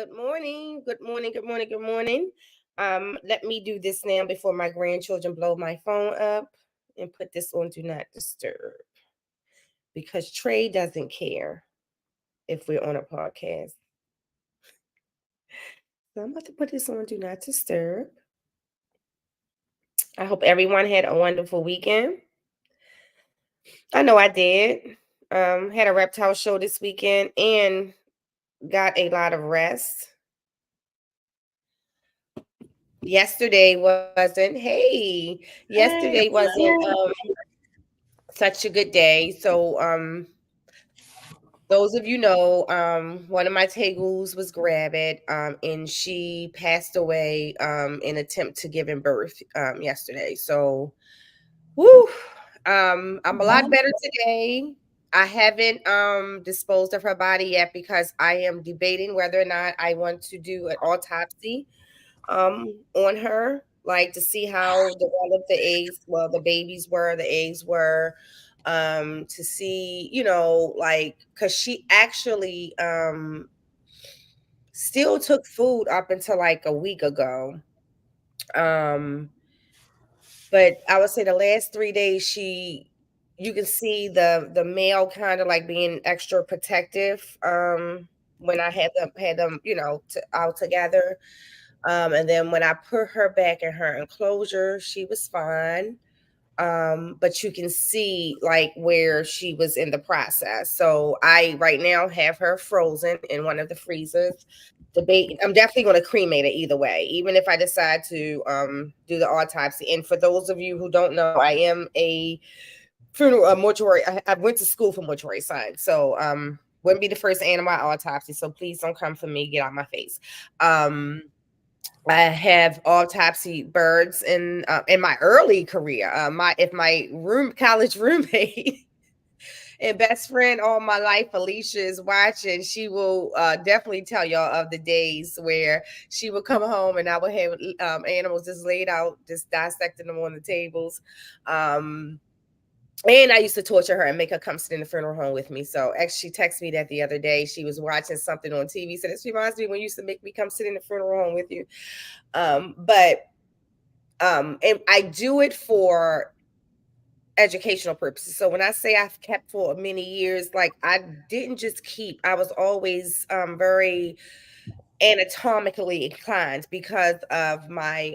Good morning. Good morning. Good morning. Good morning. Let me do this now before my grandchildren blow my phone up and put this on do not disturb because Trey doesn't care if we're on a podcast. So I'm about to put this on do not disturb. I hope everyone had a wonderful weekend. I know I did. Had a reptile show this weekend and got a lot of rest. Yesterday Hey, wasn't such a good day. So those of you know, one of my tegus was gravid, and she passed away in attempt to giving birth yesterday. So whoo, I'm a lot better today. I haven't disposed of her body yet because I am debating whether or not I want to do an autopsy on her, like to see how developed the babies were, the eggs were, to see, like, because she actually still took food up until like a week ago. Um, but I would say the last 3 days you can see the male kind of like being extra protective when I had them out together. And then when I put her back in her enclosure, she was fine. But you can see like where she was in the process. So I right now have her frozen in one of the freezers. I'm definitely going to cremate it either way, even if I decide to do the autopsy. And for those of you who don't know, I am a mortuary. I went to school for mortuary science, so wouldn't be the first animal autopsy. So please don't come for me. Get out my face. I have autopsy birds in my early career. My college roommate and best friend all my life, Felicia, is watching. She will definitely tell y'all of the days where she would come home and I would have animals just laid out, just dissecting them on the tables. And I used to torture her and make her come sit in the funeral home with me. So actually, she texted me that the other day. She was watching something on TV. Said, this reminds me when you used to make me come sit in the funeral home with you. And I do it for educational purposes. So when I say I've kept for many years, like I didn't just keep, I was always very anatomically inclined because of my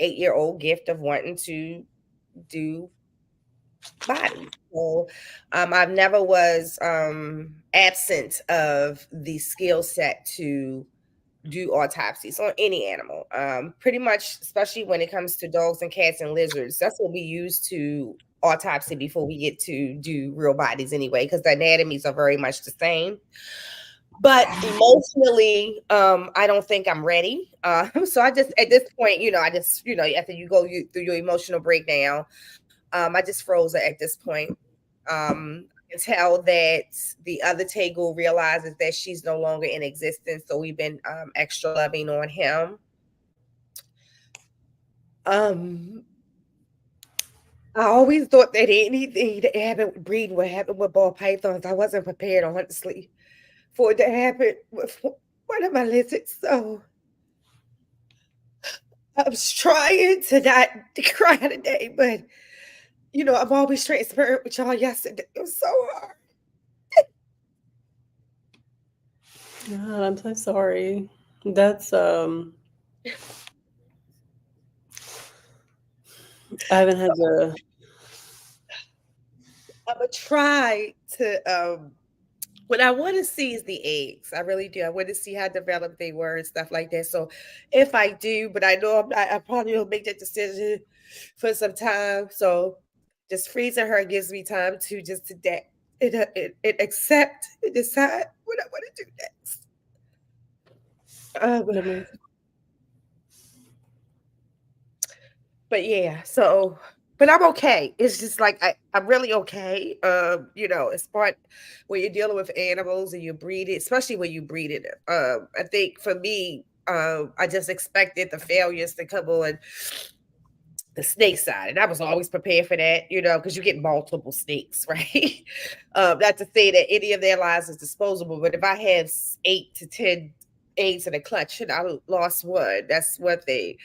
8-year-old gift of wanting to do body. So I've never was absent of the skill set to do autopsies on any animal. Pretty much, especially when it comes to dogs and cats and lizards, that's what we use to autopsy before we get to do real bodies anyway, because the anatomies are very much the same. But emotionally, I don't think I'm ready. So I just at this point, after you go through your emotional breakdown, I just froze it at this point. I can tell that the other Tegu realizes that she's no longer in existence, so we've been extra loving on him. Um, I always thought that anything that happened with breeding would happen with ball pythons. I wasn't prepared, honestly, for it to happen with one of my lizards. So I was trying to not cry today, but I'm always transparent with y'all. Yesterday it was so hard. God, I'm so sorry. That's I haven't had the. I'm gonna try to what I want to see is the eggs. I really do. I want to see how developed they were and stuff like that. So if I do, but I know I probably will make that decision for some time. So just freezing her gives me time to just adapt and accept and decide what I want to do next. Um, That makes. but yeah, so but I'm okay. It's just like I'm really okay. It's part when you're dealing with animals and you breed it, especially when you breed it. I think for me, I just expected the failures to come on the snake side. And I was always prepared for that, because you get multiple snakes, right? Not to say that any of their lives is disposable, but if I have 8 to 10 eggs in a clutch and I lost one, that's one thing.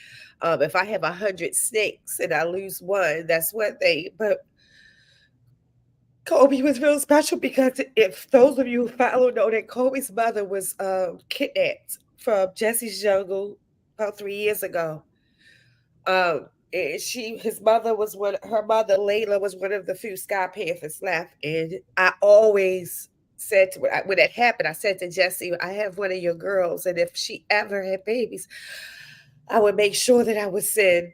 If I have 100 snakes and I lose one, that's one thing. But Kobe was real special because if those of you who follow know that Kobe's mother was kidnapped from Jesse's jungle about 3 years ago. His mother was her mother Layla was one of the few Sky Panthers left, and I always said when that happened, I said to Jesse, "I have one of your girls, and if she ever had babies, I would make sure that I would send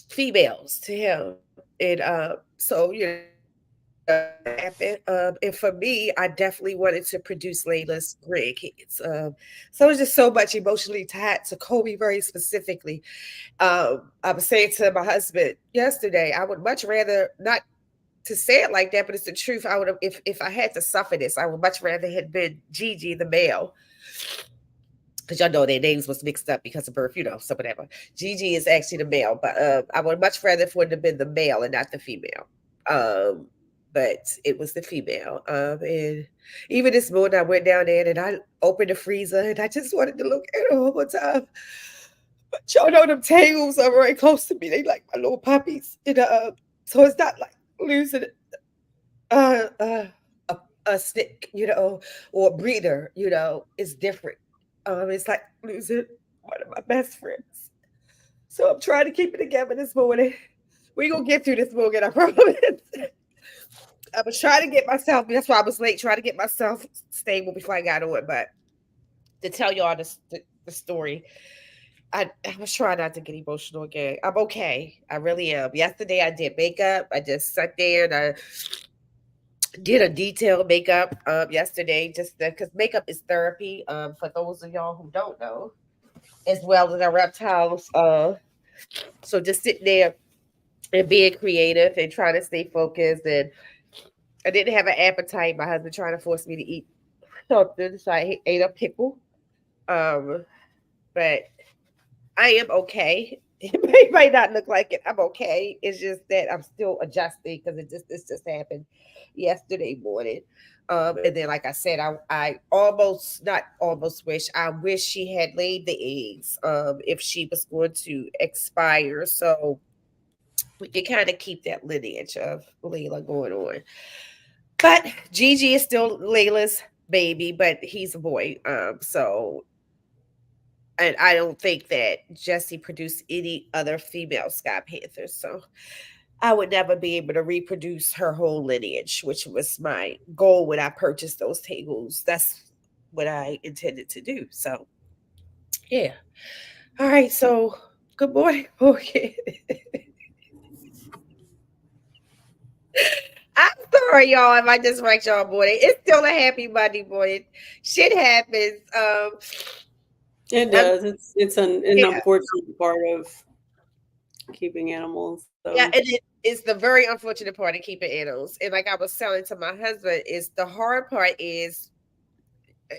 females to him." And so happened. And for me, I definitely wanted to produce Layla's grandkids. So it's just so much emotionally tied to Kobe very specifically. I was saying to my husband yesterday, I would much rather not to say it like that, but it's the truth. I would have, if I had to suffer this, I would much rather had been Gigi the male, because y'all know their names was mixed up because of birth, so whatever. Gigi is actually the male, but I would much rather for it to have been the male and not the female. Um, but it was the female. And even this morning, I went down there and I opened the freezer and I just wanted to look at her one more time. But y'all know them tangles are very close to me. They like my little puppies. And, so it's not like losing uh, uh, a, a stick, or a breeder, it's different. It's like losing one of my best friends. So I'm trying to keep it together this morning. We gonna get through this morning, I promise. I was trying to get myself. That's why I was late. Trying to get myself stable before I got on. But to tell y'all the story, I was trying not to get emotional again. I'm okay. I really am. Yesterday I did makeup. I just sat there and I did a detailed makeup yesterday, just because makeup is therapy. For those of y'all who don't know, as well as our reptiles. So just sitting there and being creative and trying to stay focused. And I didn't have an appetite. My husband trying to force me to eat something, so I ate a pickle. Um, but I am okay. It might not look like it. I'm okay. It's just that I'm still adjusting because this just happened yesterday morning. And then like I said, I almost not almost wish I wish she had laid the eggs if she was going to expire. So we can kind of keep that lineage of Layla going on. But Gigi is still Layla's baby, but he's a boy. So and I don't think that Jesse produced any other female Sky Panthers. So I would never be able to reproduce her whole lineage, which was my goal when I purchased those tables. That's what I intended to do. So yeah. All right. So good morning. Okay. I'm sorry, y'all, if I just wrecked y'all morning. It's still a happy Monday morning. Shit happens. It I'm does. It's an yeah. unfortunate part of keeping animals. Yeah, So and it's the very unfortunate part of keeping animals. And like I was telling to my husband, is the hard part is,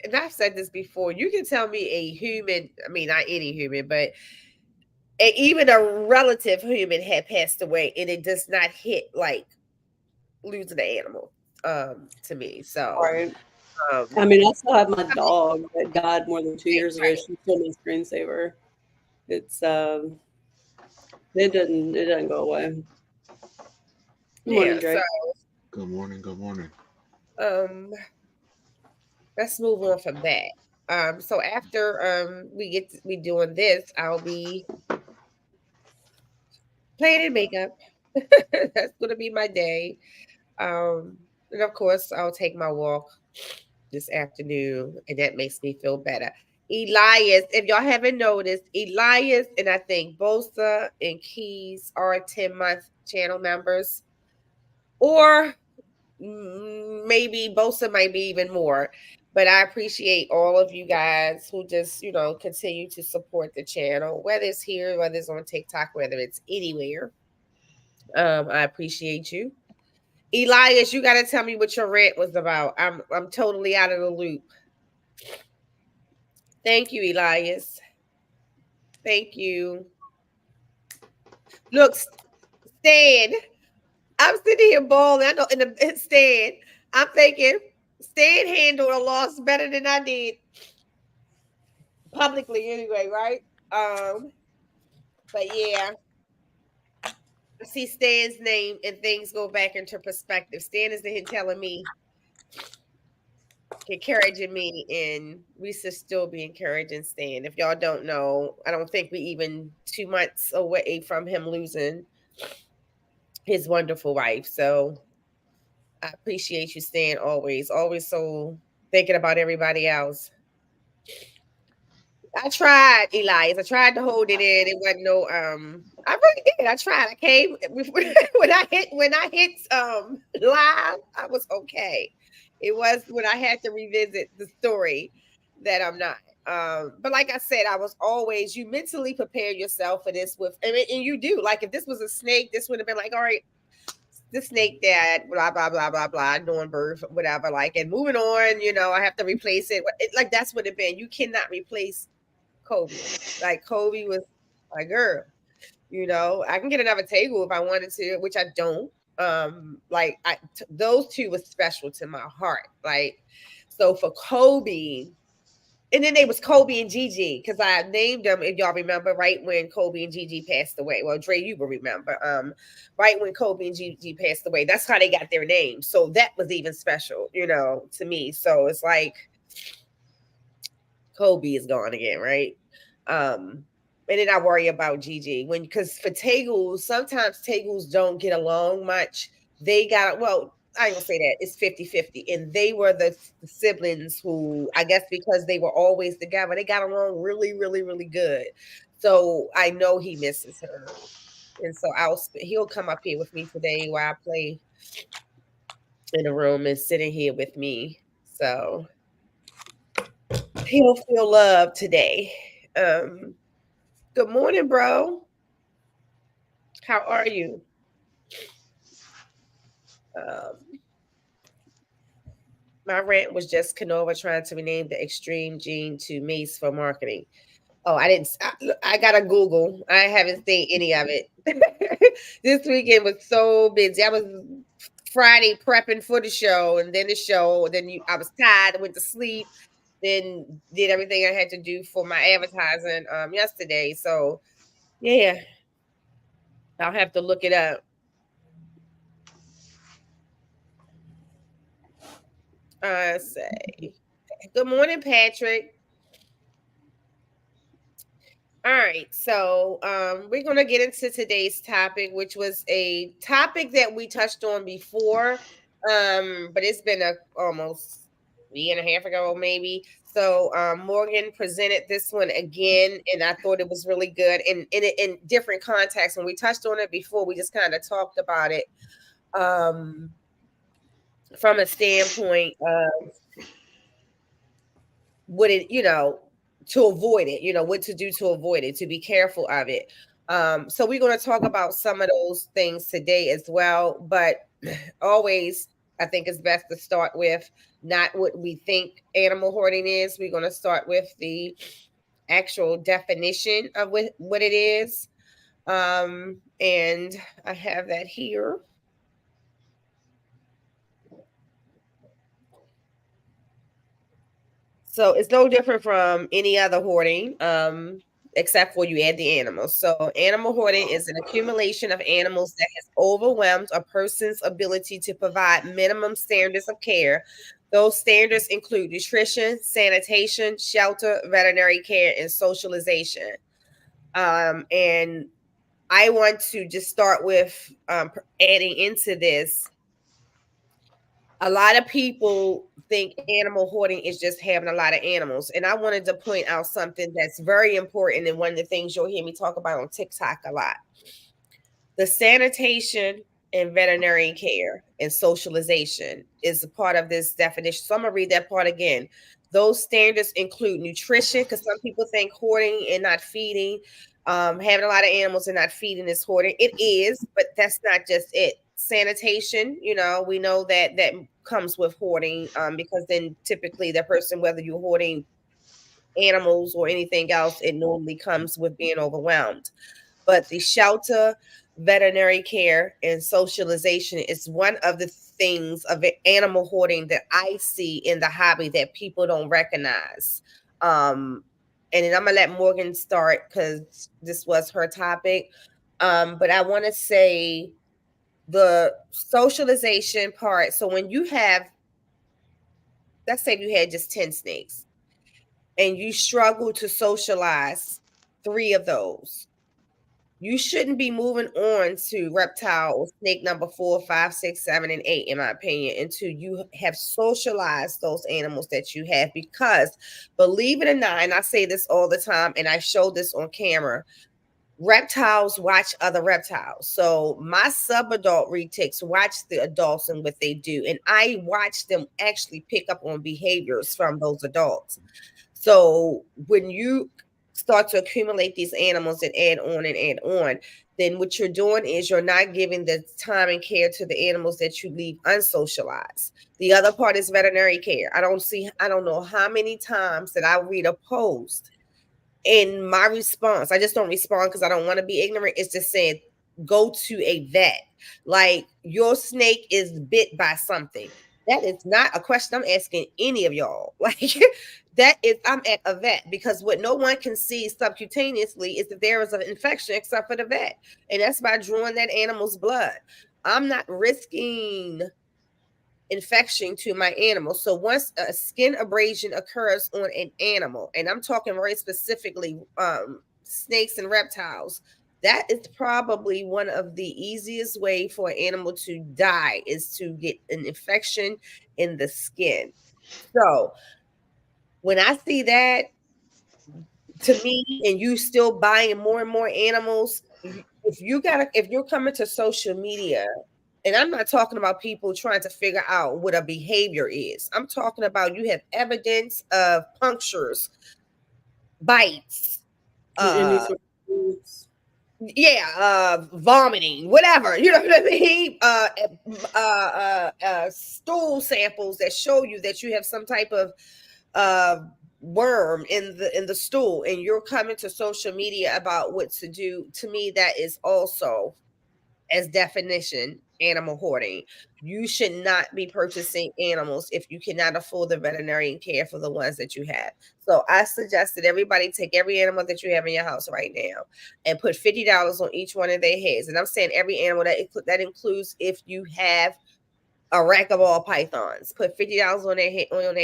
and I've said this before, you can tell me a human, I mean, not any human, but even a relative human had passed away, and it does not hit like losing an animal to me. So, right. um, I mean, I still have my dog that died more than 2 years ago. right. She's still my screensaver. It's it doesn't go away. Good morning, Yeah. So, Drake. Good morning. Good morning. um, let's move on from that. So after we doing this, I'll be planning makeup. That's gonna be my day. And of course, I'll take my walk this afternoon, and that makes me feel better. Elias, if y'all haven't noticed, Elias and I think Bosa and Keys are 10-month channel members, or maybe Bosa might be even more. But I appreciate all of you guys who just, continue to support the channel, whether it's here, whether it's on TikTok, whether it's anywhere. I appreciate you. Elias, you got to tell me what your rant was about. I'm totally out of the loop. Thank you, Elias. Thank you. Look, Stan. I'm sitting here bawling. I know in the Stan. I'm thinking Stan handled a loss better than I did publicly anyway, right? But yeah, I see Stan's name and things go back into perspective. Stan is here telling me, encouraging me, and we should still be encouraging Stan. If y'all don't know, I don't think we even 2 months away from him losing his wonderful wife. So I appreciate you, Stan, always, always so thinking about everybody else. I tried, Elias. I tried to hold it in. It wasn't no I really did. I tried. I came when I hit live, I was okay. It was when I had to revisit the story that I'm not. But like I said, I was always you mentally prepare yourself for this with and you do. Like if this was a snake, this would have been like, all right, the snake dad, blah blah blah blah blah, doing birth, whatever. Like and moving on, I have to replace it. Like that's what it been. You cannot replace Kobe. Like Kobe was my girl. I can get another table if I wanted to, which I don't. Those two was special to my heart. Like, so for Kobe, and then they was Kobe and Gigi because I named them. If y'all remember, right when Kobe and Gigi passed away. Well, Dre, you will remember. Right when Kobe and Gigi passed away, that's how they got their names. So that was even special, to me. So it's like Kobe is gone again, right? And then I worry about Gigi because for Tagles, sometimes Tagles don't get along much. They got I ain't gonna say that it's 50-50. And they were the siblings who I guess because they were always together, they got along really, really, really good. So I know he misses her. And so he'll come up here with me today while I play in the room and sitting here with me. So he'll feel love today. Good morning, bro. How are you? Um, my rant was just Canova trying to rename the extreme gene to Mace for marketing. Oh, I didn't. I got to Google. I haven't seen any of it. This weekend was so busy. I was Friday prepping for the show, and then the show. Then I was tired. I went to sleep. Then did everything I had to do for my advertising yesterday. So yeah, I'll have to look it up. Say good morning, Patrick. All right, so we're going to get into today's topic, which was a topic that we touched on before, but it's been almost a year and a half ago, maybe. So Morgan presented this one again, and I thought it was really good in different contexts. When we touched on it before, we just kind of talked about it from a standpoint of what it, to avoid it, what to do to avoid it, to be careful of it. So we're going to talk about some of those things today as well. But always, I think it's best to start with not what we think animal hoarding is. We're going to start with the actual definition of what it is. And I have that here. So it's no different from any other hoarding, except for you add the animals. So animal hoarding is an accumulation of animals that has overwhelmed a person's ability to provide minimum standards of care. Those standards include nutrition, sanitation, shelter, veterinary care, and socialization. And I want to just start with adding into this. A lot of people think animal hoarding is just having a lot of animals. And I wanted to point out something that's very important and one of the things you'll hear me talk about on TikTok a lot. The sanitation and veterinary care and socialization is a part of this definition. So I'm going to read that part again. Those standards include nutrition, because some people think hoarding and not feeding, having a lot of animals and not feeding is hoarding. It is, but that's not just it. Sanitation, we know that comes with hoarding, because then typically the person, whether you're hoarding animals or anything else, it normally comes with being overwhelmed. But the shelter, veterinary care, and socialization is one of the things of animal hoarding that I see in the hobby that people don't recognize. And then I'm gonna let Morgan start because this was her topic. But I want to say the socialization part. So when you have, let's say you had just 10 snakes and you struggle to socialize 3 of those, you shouldn't be moving on to reptile or snake number 4, 5, 6, 7, and 8, in my opinion, until you have socialized those animals that you have. Because believe it or not, and I say this all the time, and I show this on camera, reptiles watch other reptiles. So my subadult retics watch the adults and what they do, and I watch them actually pick up on behaviors from those adults. So when you start to accumulate these animals and add on, then what you're doing is you're not giving the time and care to the animals that you leave unsocialized. The other part is veterinary care. I don't know how many times that I read a post, in my response, I just don't respond because I don't want to be ignorant. It's just saying, go to a vet. Like, your snake is bit by something. That is not a question I'm asking any of y'all. Like, that is, I'm at a vet, because what no one can see subcutaneously is that there is an infection except for the vet. And that's by drawing that animal's blood. I'm not risking infection to my animal. So once a skin abrasion occurs on an animal, and I'm talking very specifically snakes and reptiles, that is probably one of the easiest way for an animal to die, is to get an infection in the skin. So when I see that, to me, and you still buying more and more animals, if you're coming to social media, and I'm not talking about people trying to figure out what a behavior is. I'm talking about you have evidence of punctures, bites, Any uh sort of vomiting, whatever, you know what I mean? Stool samples that show you that you have some type of uh worm in the stool, and you're coming to social media about what to do. To me, that is also, as definition, animal hoarding. You should not be purchasing animals if you cannot afford the veterinary care for the ones that you have. So I suggest that everybody take every animal that you have in your house right now and put $50 on each one of their heads. And I'm saying every animal, that includes if you have a rack of all pythons. Put $50 on their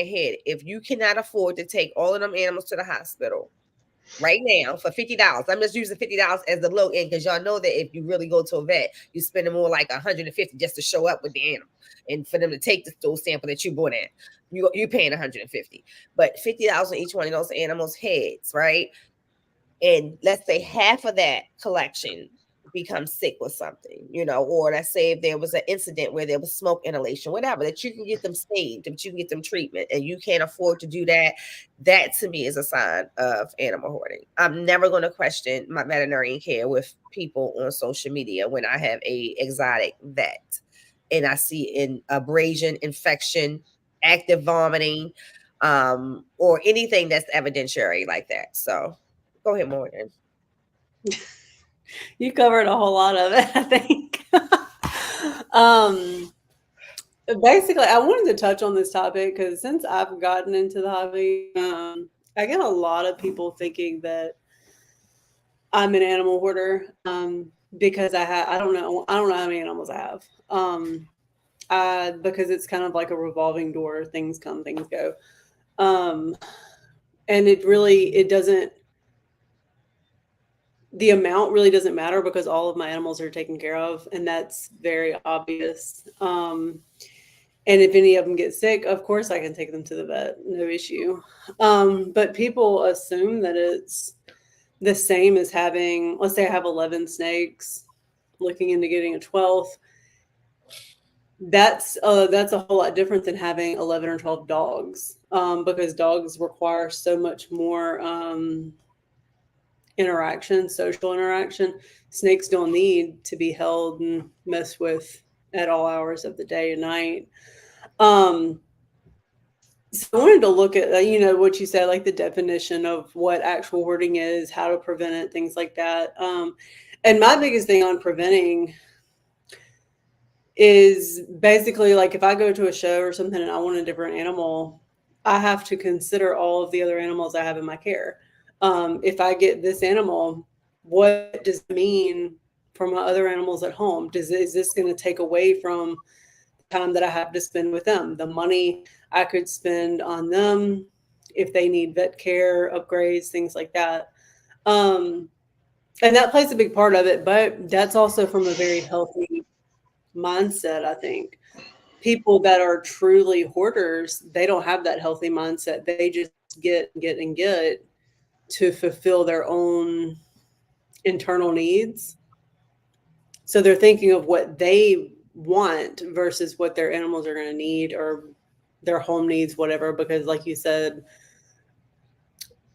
head. If you cannot afford to take all of them animals to the hospital right now for $50, I'm just using $50 as the low end, because y'all know that if you really go to a vet, you spend more like $150 just to show up with the animal, and for them to take the stool sample that you brought in, you paying $150. But $50 on each one of those animals' heads, right? And let's say half of that collection becomes sick with something, or let's say if there was an incident where there was smoke inhalation, whatever, that you can get them saved, that you can get them treatment, and you can't afford to do that. That to me is a sign of animal hoarding. I'm never going to question my veterinarian care with people on social media when I have a exotic vet and I see an abrasion, infection, active vomiting, or anything that's evidentiary like that. So go ahead, Morgan. You covered a whole lot of it, I think. Basically, I wanted to touch on this topic because since I've gotten into the hobby, I get a lot of people thinking that I'm an animal hoarder, because I don't know how many animals I have. Because it's kind of like a revolving door. Things come, things go. And it doesn't, the amount really doesn't matter because all of my animals are taken care of, and that's very obvious. And if any of them get sick, of course I can take them to the vet, no issue. But people assume that it's the same as having, let's say I have 11 snakes, looking into getting a 12th. That's a whole lot different than having 11 or 12 dogs, because dogs require so much more interaction, social interaction. Snakes don't need to be held and messed with at all hours of the day and night. So I wanted to look at, what you said, like the definition of what actual hoarding is, how to prevent it, things like that. And my biggest thing on preventing is basically like if I go to a show or something and I want a different animal, I have to consider all of the other animals I have in my care. If I get this animal, what does it mean for my other animals at home? Is this going to take away from the time that I have to spend with them, the money I could spend on them if they need vet care, upgrades, things like that? And that plays a big part of it, but that's also from a very healthy mindset, I think. People that are truly hoarders, they don't have that healthy mindset. They just get to fulfill their own internal needs. So they're thinking of what they want versus what their animals are going to need or their home needs, whatever. Because, like you said,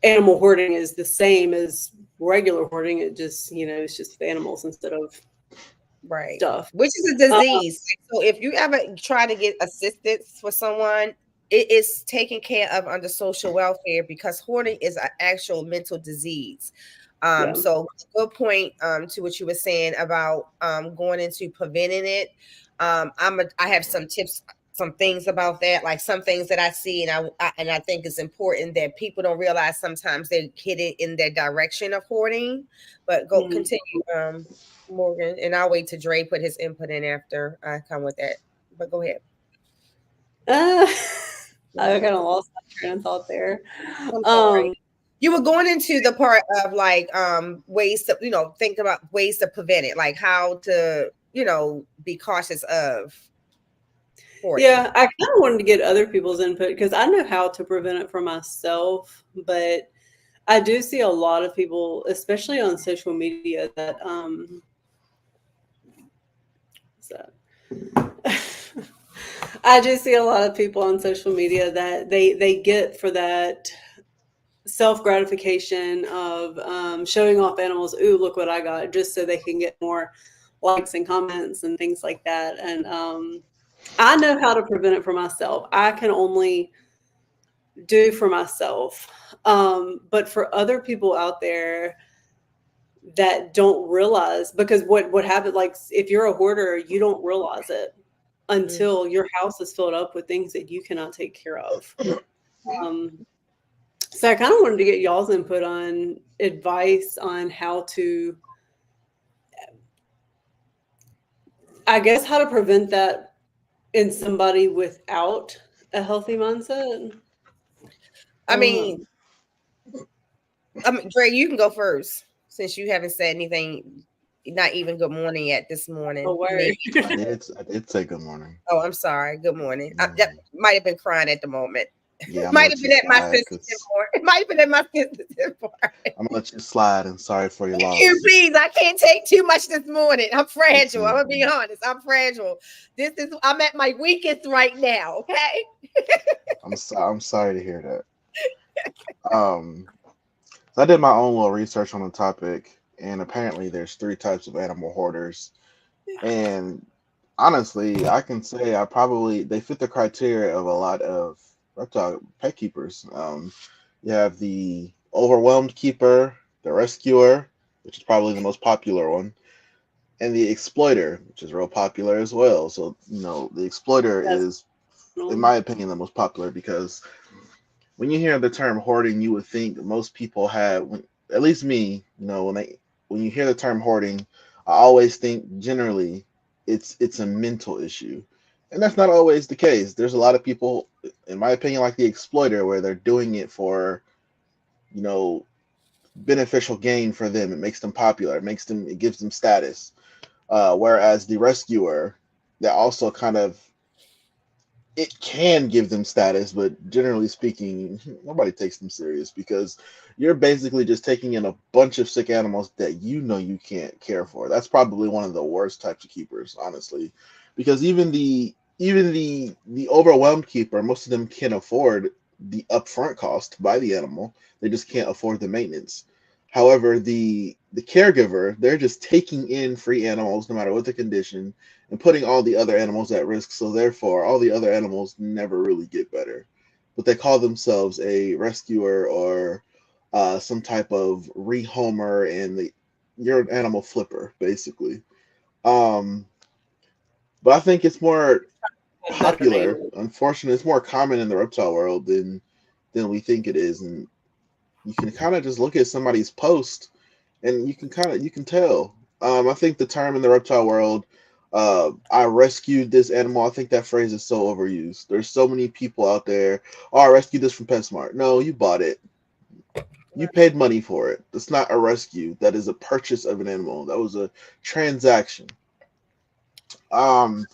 animal hoarding is the same as regular hoarding. It just, it's just animals instead of Right. stuff. Which is a disease. So if you ever try to get assistance for someone, it is taken care of under social welfare because hoarding is an actual mental disease. Yeah. So good point to what you were saying about going into preventing it. I have some tips, some things about that, like some things that I see and I think it's important that people don't realize sometimes they're headed in their direction of hoarding. But go continue, Morgan, and I'll wait till Dre put his input in after I come with that. But go ahead. I kind of lost my train of thought there. You were going into the part of like ways to, think about ways to prevent it, like how to, be cautious of hoarding. Yeah, I kind of wanted to get other people's input because I know how to prevent it for myself, but I do see a lot of people, especially on social media, that I do see a lot of people on social media that they get for that self gratification of showing off animals. Ooh, look what I got! Just so they can get more likes and comments and things like that. And I know how to prevent it for myself. I can only do for myself. But for other people out there that don't realize, because what happened, like if you're a hoarder, you don't realize it until your house is filled up with things that you cannot take care of. So I kind of wanted to get y'all's input on advice on how to, I guess, how to prevent that in somebody without a healthy mindset. I mean, Dre, you can go first since you haven't said anything. Not even good morning yet this morning. Oh, I did say good morning. Oh, I'm sorry. Good morning. That might have been crying at the moment. Yeah, it might have been at my sensitive part. It might have been at my sensitive part. I'm gonna let you slide, and sorry for your loss. Please, I can't take too much this morning. I'm fragile. I'm gonna be honest. I'm fragile. I'm at my weakest right now. Okay. I'm sorry to hear that. So I did my own little research on the topic, and apparently there's 3 types of animal hoarders. And honestly, I can say they fit the criteria of a lot of pet keepers. You have the overwhelmed keeper, the rescuer, which is probably the most popular one, and the exploiter, which is real popular as well. So, the exploiter is, in my opinion, the most popular because when you hear the term hoarding, you would think most people have, at least me, when you hear the term hoarding, I always think generally it's a mental issue. And that's not always the case. There's a lot of people, in my opinion, like the exploiter, where they're doing it for, beneficial gain for them. It makes them popular. It gives them status. Whereas the rescuer, that also kind of, it can give them status, but generally speaking, nobody takes them serious because you're basically just taking in a bunch of sick animals that you can't care for. That's probably one of the worst types of keepers, honestly, because even the overwhelmed keeper, most of them can afford the upfront cost to buy the animal. They just can't afford the maintenance. However, the caregiver, they're just taking in free animals no matter what the condition and putting all the other animals at risk. So therefore, all the other animals never really get better. But they call themselves a rescuer or some type of rehomer, and you're an animal flipper, basically. Um, but I think it's more A better popular. name. Unfortunately, it's more common in the reptile world than we think it is, and you can kind of just look at somebody's post, and you can tell. I think the term in the reptile world, I rescued this animal. I think that phrase is so overused. There's so many people out there. Oh, I rescued this from PetSmart. No, you bought it. You paid money for it. That's not a rescue. That is a purchase of an animal. That was a transaction. Um,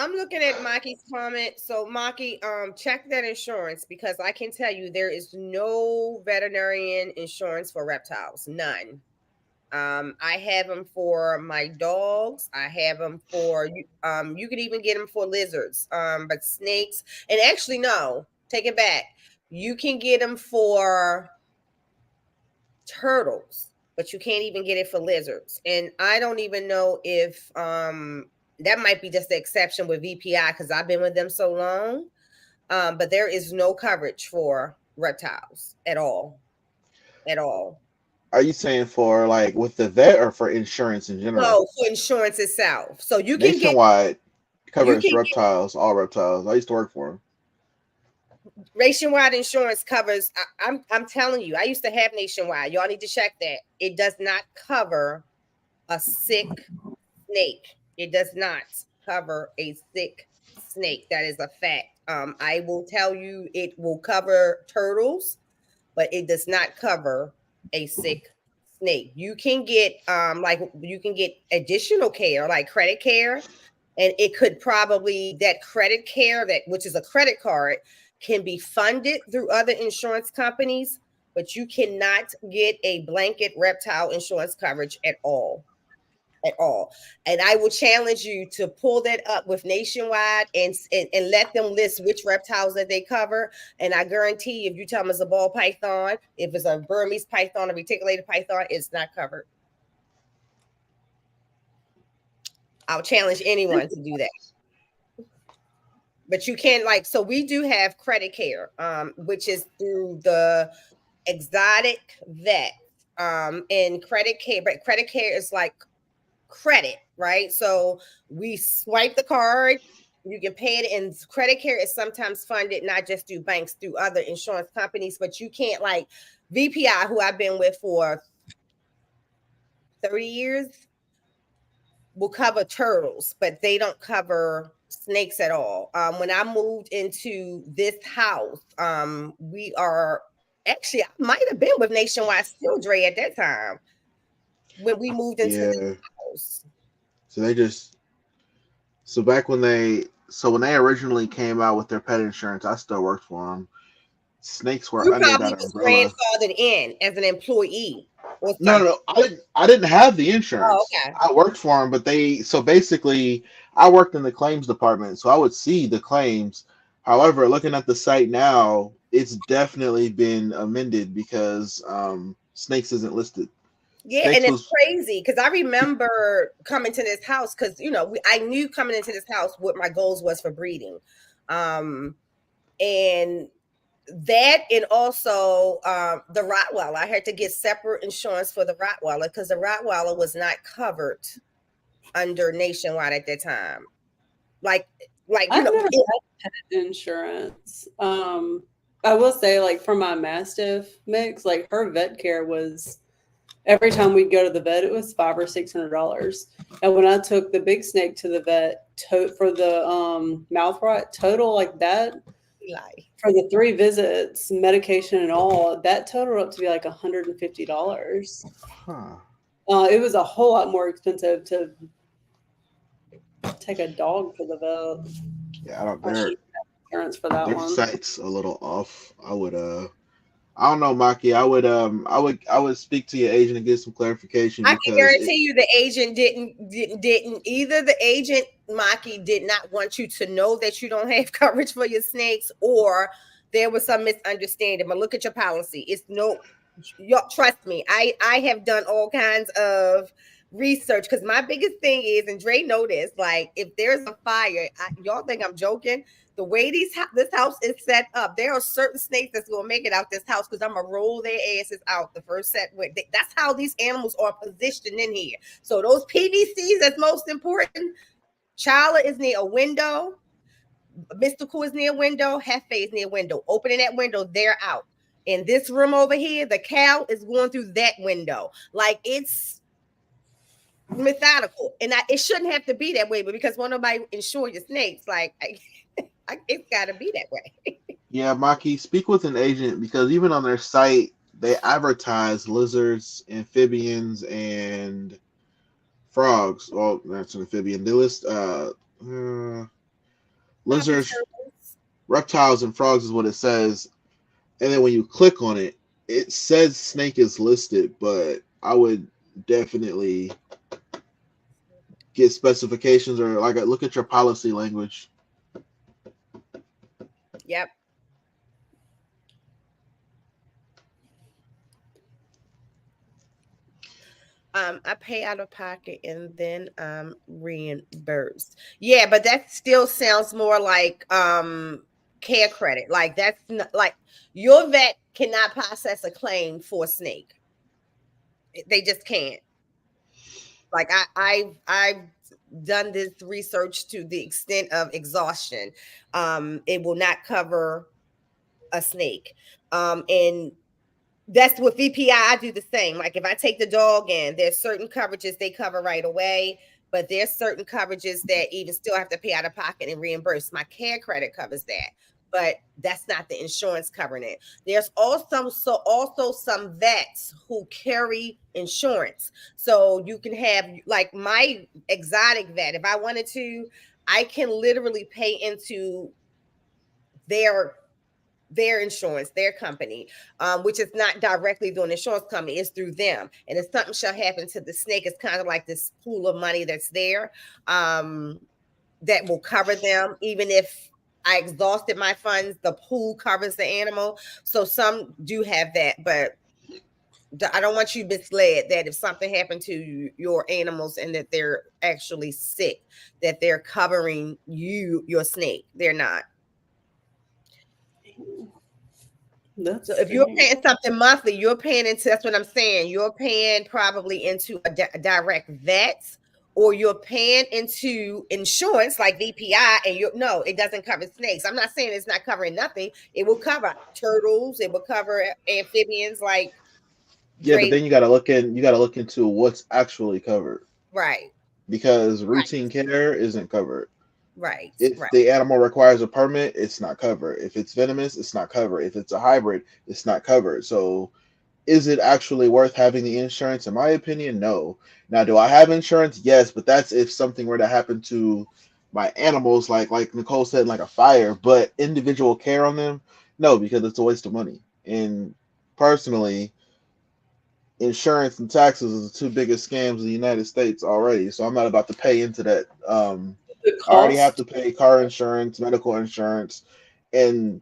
I'm looking at Maki's comment. So Maki, check that insurance because I can tell you there is no veterinarian insurance for reptiles. None. I have them for my dogs. I have them for you. You could even get them for lizards. But snakes, and actually, no, take it back. You can get them for turtles, but you can't even get it for lizards. And I don't even know if that might be just the exception with VPI because I've been with them so long. But there is no coverage for reptiles at all. At all. are you saying for like with the vet or for insurance in general? No, for insurance itself. So Nationwide you covers can get reptiles, all reptiles. I used to work for them. nationwide insurance covers. I'm telling you, I used to have nationwide. Y'all need to check that. It does not cover a sick snake. It does not cover a sick snake. That is a fact. I will tell you, it will cover turtles, but it does not cover a sick snake. You can get you can get additional care, like credit care, and it could probably that credit care that which is a credit card can be funded through other insurance companies, but you cannot get a blanket reptile insurance coverage at all. At all. And I will challenge you to pull that up with Nationwide and let them list which reptiles that they cover. And I guarantee if you tell them it's a ball python, if it's a Burmese python, a reticulated python, it's not covered. I'll challenge anyone to do that. But you can so we do have credit care, which is through the exotic vet. And credit care, but credit care is like credit, right? So we swipe the card, you can pay it, and credit care is sometimes funded not just through banks, through other insurance companies, but you can't VPI, who I've been with for 30 years, will cover turtles, but they don't cover snakes at all. When I moved into this house, we are actually, I might have been with Nationwide still, Dre, at that time when we moved into Yeah. the house. So they just so back when they originally came out with their pet insurance, I still worked for them. Snakes were You under probably that was umbrella. grandfathered in as an employee or No, no, something. no. I didn't have the Oh, insurance. okay. I worked for them, but basically I worked in the claims department, so I would see the claims. However, looking at the site now, it's definitely been amended because snakes isn't listed. Yeah, and Snakes it's was crazy because I remember coming to this house because I knew coming into this house what my goals was for breeding, and that, and also the Rottweiler. I had to get separate insurance for the Rottweiler because the Rottweiler was not covered under Nationwide at that time. I've never had insurance. I will say, for my Mastiff mix, her vet care was every time we'd go to the vet, it was $500 or $600. And when I took the big snake to the vet for the mouth rot total like that, for the 3 visits, medication and all, that totaled up to be $150. huh. It was a whole lot more expensive to take a dog to the vet. Yeah, I don't I should have insurance for that their one. site's a little off. I don't know, Maki. I would speak to your agent and get some clarification I can because guarantee you the agent didn't either. The agent, Maki, did not want you to know that you don't have coverage for your snakes, or there was some misunderstanding. But look at your policy. It's no, trust me. I have done all kinds of research, because my biggest thing is, and Dre know this, like if there's a fire, y'all think I'm joking. The way this house is set up, there are certain snakes that's gonna make it out this house because I'm gonna roll their asses out the first set. That's how these animals are positioned in here. So those PVCs that's most important. Chala is near a window. Mystical is near a window. Hefe is near a window. Opening that window, they're out. In this room over here, the cow is going through that window. Like it's methodical, and it shouldn't have to be that way. But because when nobody insure your snakes, like it's got to be that way. Yeah, Maki, speak with an agent because even on their site, they advertise lizards, amphibians, and frogs. Well, that's an amphibian. They list lizards, reptiles, and frogs is what it says. And then when you click on it, it says snake is listed, but I would definitely get specifications or like look at your policy language. Yep. I pay out of pocket and then reimbursed. Yeah, but that still sounds more like care credit. Like that's not, like your vet cannot process a claim for a snake. They just can't. Like I've done this research to the extent of exhaustion. It will not cover a snake. And that's with VPI. I do the same. Like if I take the dog in, there's certain coverages they cover right away, but there's certain coverages that even still have to pay out of pocket and reimburse. My care credit covers that, but that's not the insurance covering it. There's also some vets who carry insurance. So you can have like my exotic vet, if I wanted to, I can literally pay into their insurance, their company, which is not directly through an insurance company, it's through them. And if something shall happen to the snake, it's kind of like this pool of money that's there that will cover them. Even if I exhausted my funds, the pool covers the animal. So some do have that, but I don't want you misled that if something happened to your animals and that they're actually sick, that they're covering your snake. They're not. So if you're paying something monthly, you're paying into, that's what I'm saying. You're paying probably into a direct vet, or you're paying into insurance like VPI, and no, it doesn't cover snakes. I'm not saying it's not covering nothing. It will cover turtles. It will cover amphibians like. Yeah, but then you got to look into what's actually covered. Right. Because routine care isn't covered. Right. If the animal requires a permit, it's not covered. If it's venomous, it's not covered. If it's a hybrid, it's not covered. So is it actually worth having the insurance? In my opinion, no. Now, do I have insurance? Yes, but that's if something were to happen to my animals, like Nicole said, like a fire, but individual care on them, no, because it's a waste of money. And personally, insurance and taxes are the two biggest scams in the United States already. So I'm not about to pay into that. I already have to pay car insurance, medical insurance, and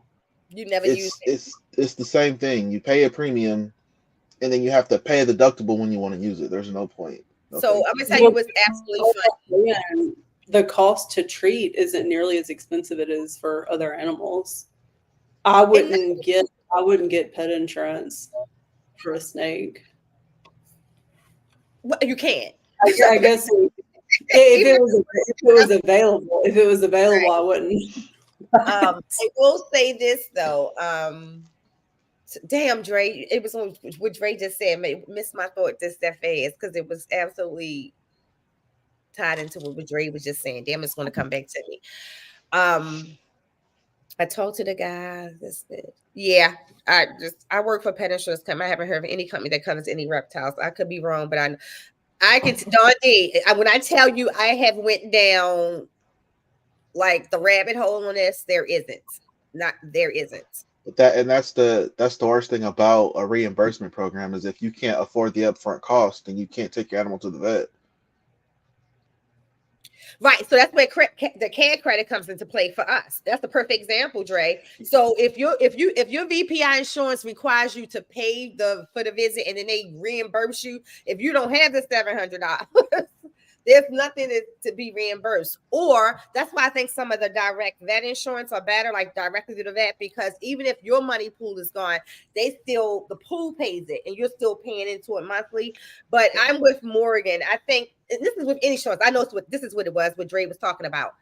you never use it. It's the same thing. You pay a premium, and then you have to pay a deductible when you want to use it. There's no point. So I'm gonna tell you what's absolutely funny. The cost to treat isn't nearly as expensive as it is for other animals. I wouldn't get pet insurance for a snake. Well, you can't. I guess if it was available, right. I wouldn't. I will say this though. Damn, Dre, it was what Dre just said. Missed my thought just that fast because it was absolutely tied into what Dre was just saying. Damn, it's going to come back to me. I talked to the guy. Yeah, I work for pet insurance company. I haven't heard of any company that covers any reptiles. I could be wrong, but I can. Don D, when I tell you I have went down like the rabbit hole on this, there isn't. But that's the worst thing about a reimbursement program is if you can't afford the upfront cost, then you can't take your animal to the vet. Right. So that's where the CAD credit comes into play for us. That's a perfect example, Dre. So if your VPI insurance requires you to pay for the visit and then they reimburse you, if you don't have the $700, there's nothing to be reimbursed. Or that's why I think some of the direct vet insurance are better, like directly to the vet, because even if your money pool is gone, the pool pays it and you're still paying into it monthly. But I'm with Morgan. I think this is with any insurance. I know this is what it was, what Dre was talking about.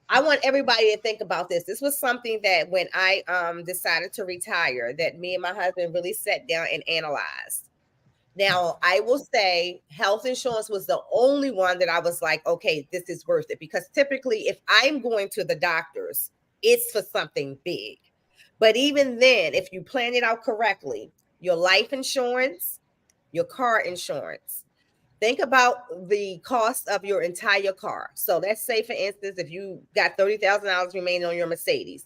I want everybody to think about this. This was something that when I decided to retire, that me and my husband really sat down and analyzed. Now, I will say health insurance was the only one that I was like, okay, this is worth it. Because typically, if I'm going to the doctors, it's for something big. But even then, if you plan it out correctly, your life insurance, your car insurance, think about the cost of your entire car. So let's say, for instance, if you got $30,000 remaining on your Mercedes,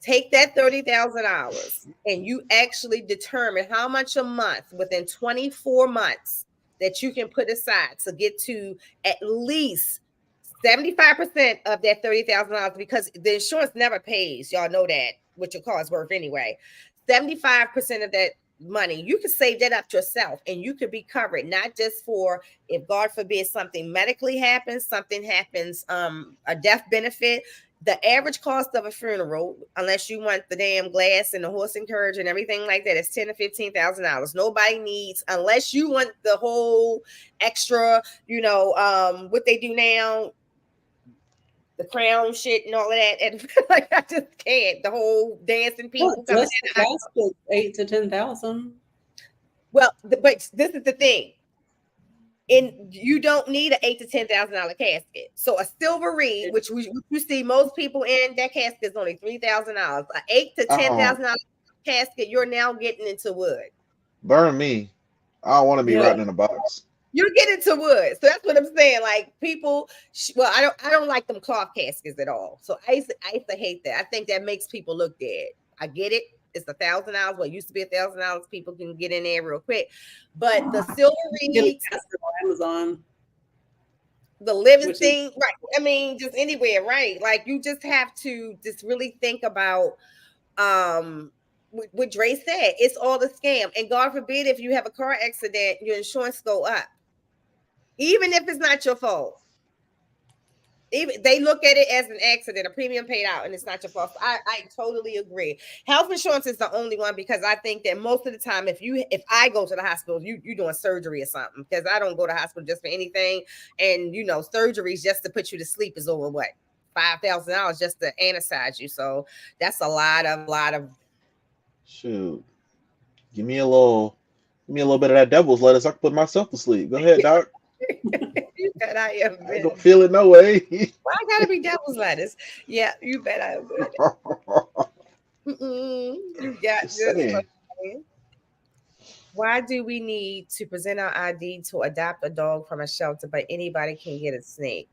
take that $30,000 and you actually determine how much a month within 24 months that you can put aside to get to at least 75% of that $30,000, because the insurance never pays. Y'all know that what your car is worth anyway. 75% of that money, you can save that up yourself and you could be covered, not just for if God forbid something medically happens, a death benefit. The average cost of a funeral, unless you want the damn glass and the horse and carriage and everything like that, is $10,000 to $15,000. Nobody needs, unless you want the whole extra, what they do now, the crown shit and all of that. And like, I just can't. The whole dancing people coming in. 8 to 10,000. Well, but this is the thing. You don't need an $8,000 to $10,000 casket. So a silver reed, which you see most people in, that casket is only $3,000. An $8,000 to $10,000 casket, you're now getting into wood. Burn me. I don't want to be rotting in a box. You're getting to wood. So that's what I'm saying. Like people, I don't like them cloth caskets at all. So I used to hate that. I think that makes people look dead. I get it. It's $1,000. Well, it used to be $1,000. People can get in there real quick. But the silver reeds, Amazon, the living thing, right? I mean, just anywhere, right? Like you just have to just really think about what Dre said. It's all a scam. And God forbid if you have a car accident, your insurance go up. Even if it's not your fault. Even they look at it as an accident, a premium paid out, and it's not your fault. So I totally agree. Health insurance is the only one, because I think that most of the time, if I go to the hospital, you doing surgery or something, because I don't go to the hospital just for anything. And surgeries just to put you to sleep is over what, $5,000 just to anesthetize you. So that's a lot of. Shoot, give me a little bit of that devil's lettuce. I can put myself to sleep. Go ahead, doc. You bet I am. I don't feel it no way. Why I gotta be devil's lettuce? Yeah, you bet I am. You got this. Why do we need to present our ID to adopt a dog from a shelter, but anybody can get a snake?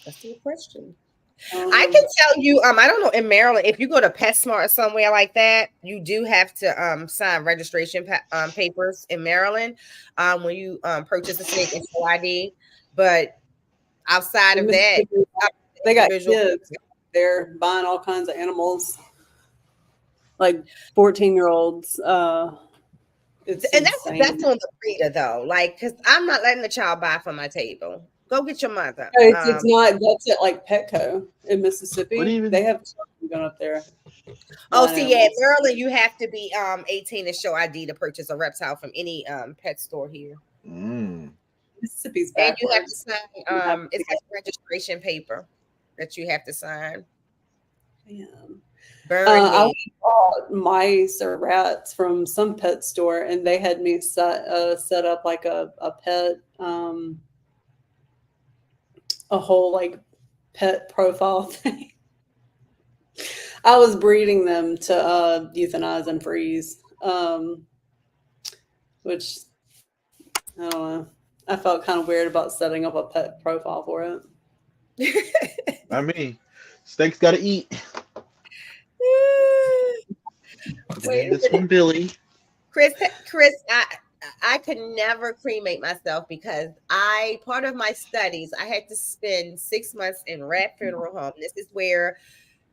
That's a good question. I can tell you, I don't know, in Maryland, if you go to PetSmart or somewhere like that, you do have to sign registration papers in Maryland when you purchase a snake and show ID. But outside of that, they got kids. They're buying all kinds of animals, like 14-year-olds. And that's on the breeder though, like, because I'm not letting the child buy from my table. Go get your mother. It's not. That's at like Petco in Mississippi. They have something going up there. Oh, see, yeah, Maryland, you have to be 18 and show ID to purchase a reptile from any pet store here. Mississippi's backwards. And you have to sign. It's a registration paper that you have to sign. Yeah. I bought mice or rats from some pet store, and they had me set up like a pet. A whole like pet profile thing. I was breeding them to euthanize and freeze, which I don't know. I felt kind of weird about setting up a pet profile for it. I mean, steak's got to eat. Wait, this one, Billy. Chris, I could never cremate myself because part of my studies, I had to spend 6 months in Rat Funeral Home. This is where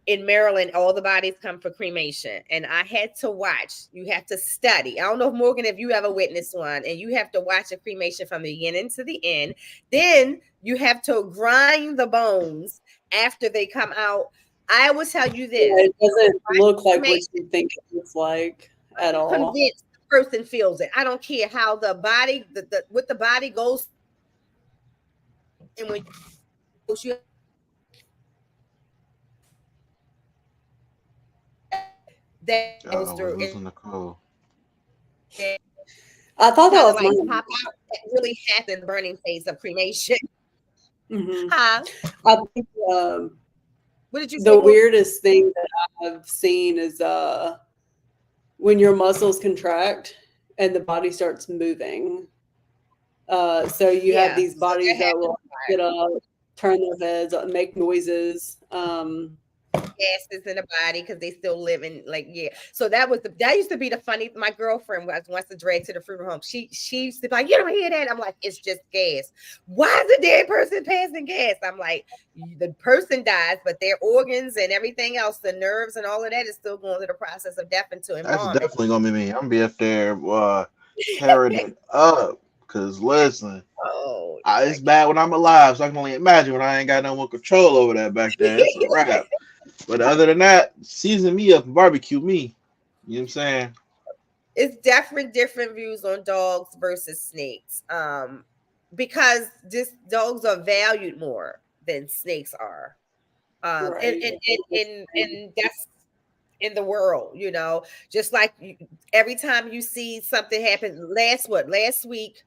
in Maryland, all the bodies come for cremation. And I had to watch, you have to study. I don't know, Morgan, if you ever witnessed one, and you have to watch a cremation from the beginning to the end. Then you have to grind the bones after they come out. I will tell you this. Yeah, it doesn't look like what you think it looks like at all. Convinced the person feels it. I don't care how the body, what the body goes. And when you that goes through. Losing the code. I thought that was like pop out. That really happened. Burning phase of cremation. Mm-hmm. Huh? I think what did you say? The weirdest thing that I've seen is when your muscles contract and the body starts moving. So you have these bodies that will get up, turn their heads, make noises. Gases in the body because they still live in so that used to be the funny. My girlfriend wants to drag to the funeral home. She used to be like, you don't hear that? I'm like, it's just gas. Why is a dead person passing gas? I'm like, the person dies, but their organs and everything else, the nerves and all of that is still going through the process of death into embalming. That's definitely gonna be me. I'm gonna be up there tearing it up. Cause listen, it's bad when I'm alive, so I can only imagine when I ain't got no more control over that back there. It's a wrap. But other than that, season me up and barbecue me. You know what I'm saying? It's different views on dogs versus snakes. Because dogs are valued more than snakes are. Right. And that's in the world, just like every time you see something happen. Last week,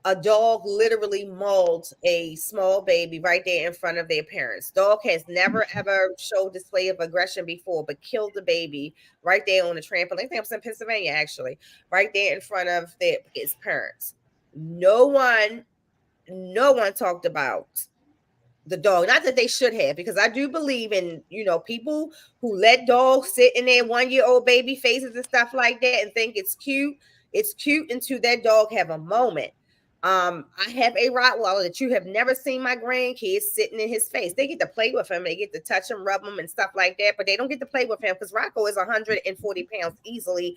a dog literally mauled a small baby right there in front of their parents. Dog has never ever showed display of aggression before, but killed the baby right there on the trampoline. I think it was in Pennsylvania, actually, right there in front of his parents. No one talked about the dog. Not that they should have, because I do believe in, people who let dogs sit in their 1-year-old baby faces and stuff like that and think it's cute. It's cute until that dog have a moment. I have a Rottweiler that you have never seen my grandkids sitting in his face. They get to play with him. They get to touch him, rub him and stuff like that, but they don't get to play with him because Rocco is 140 pounds easily.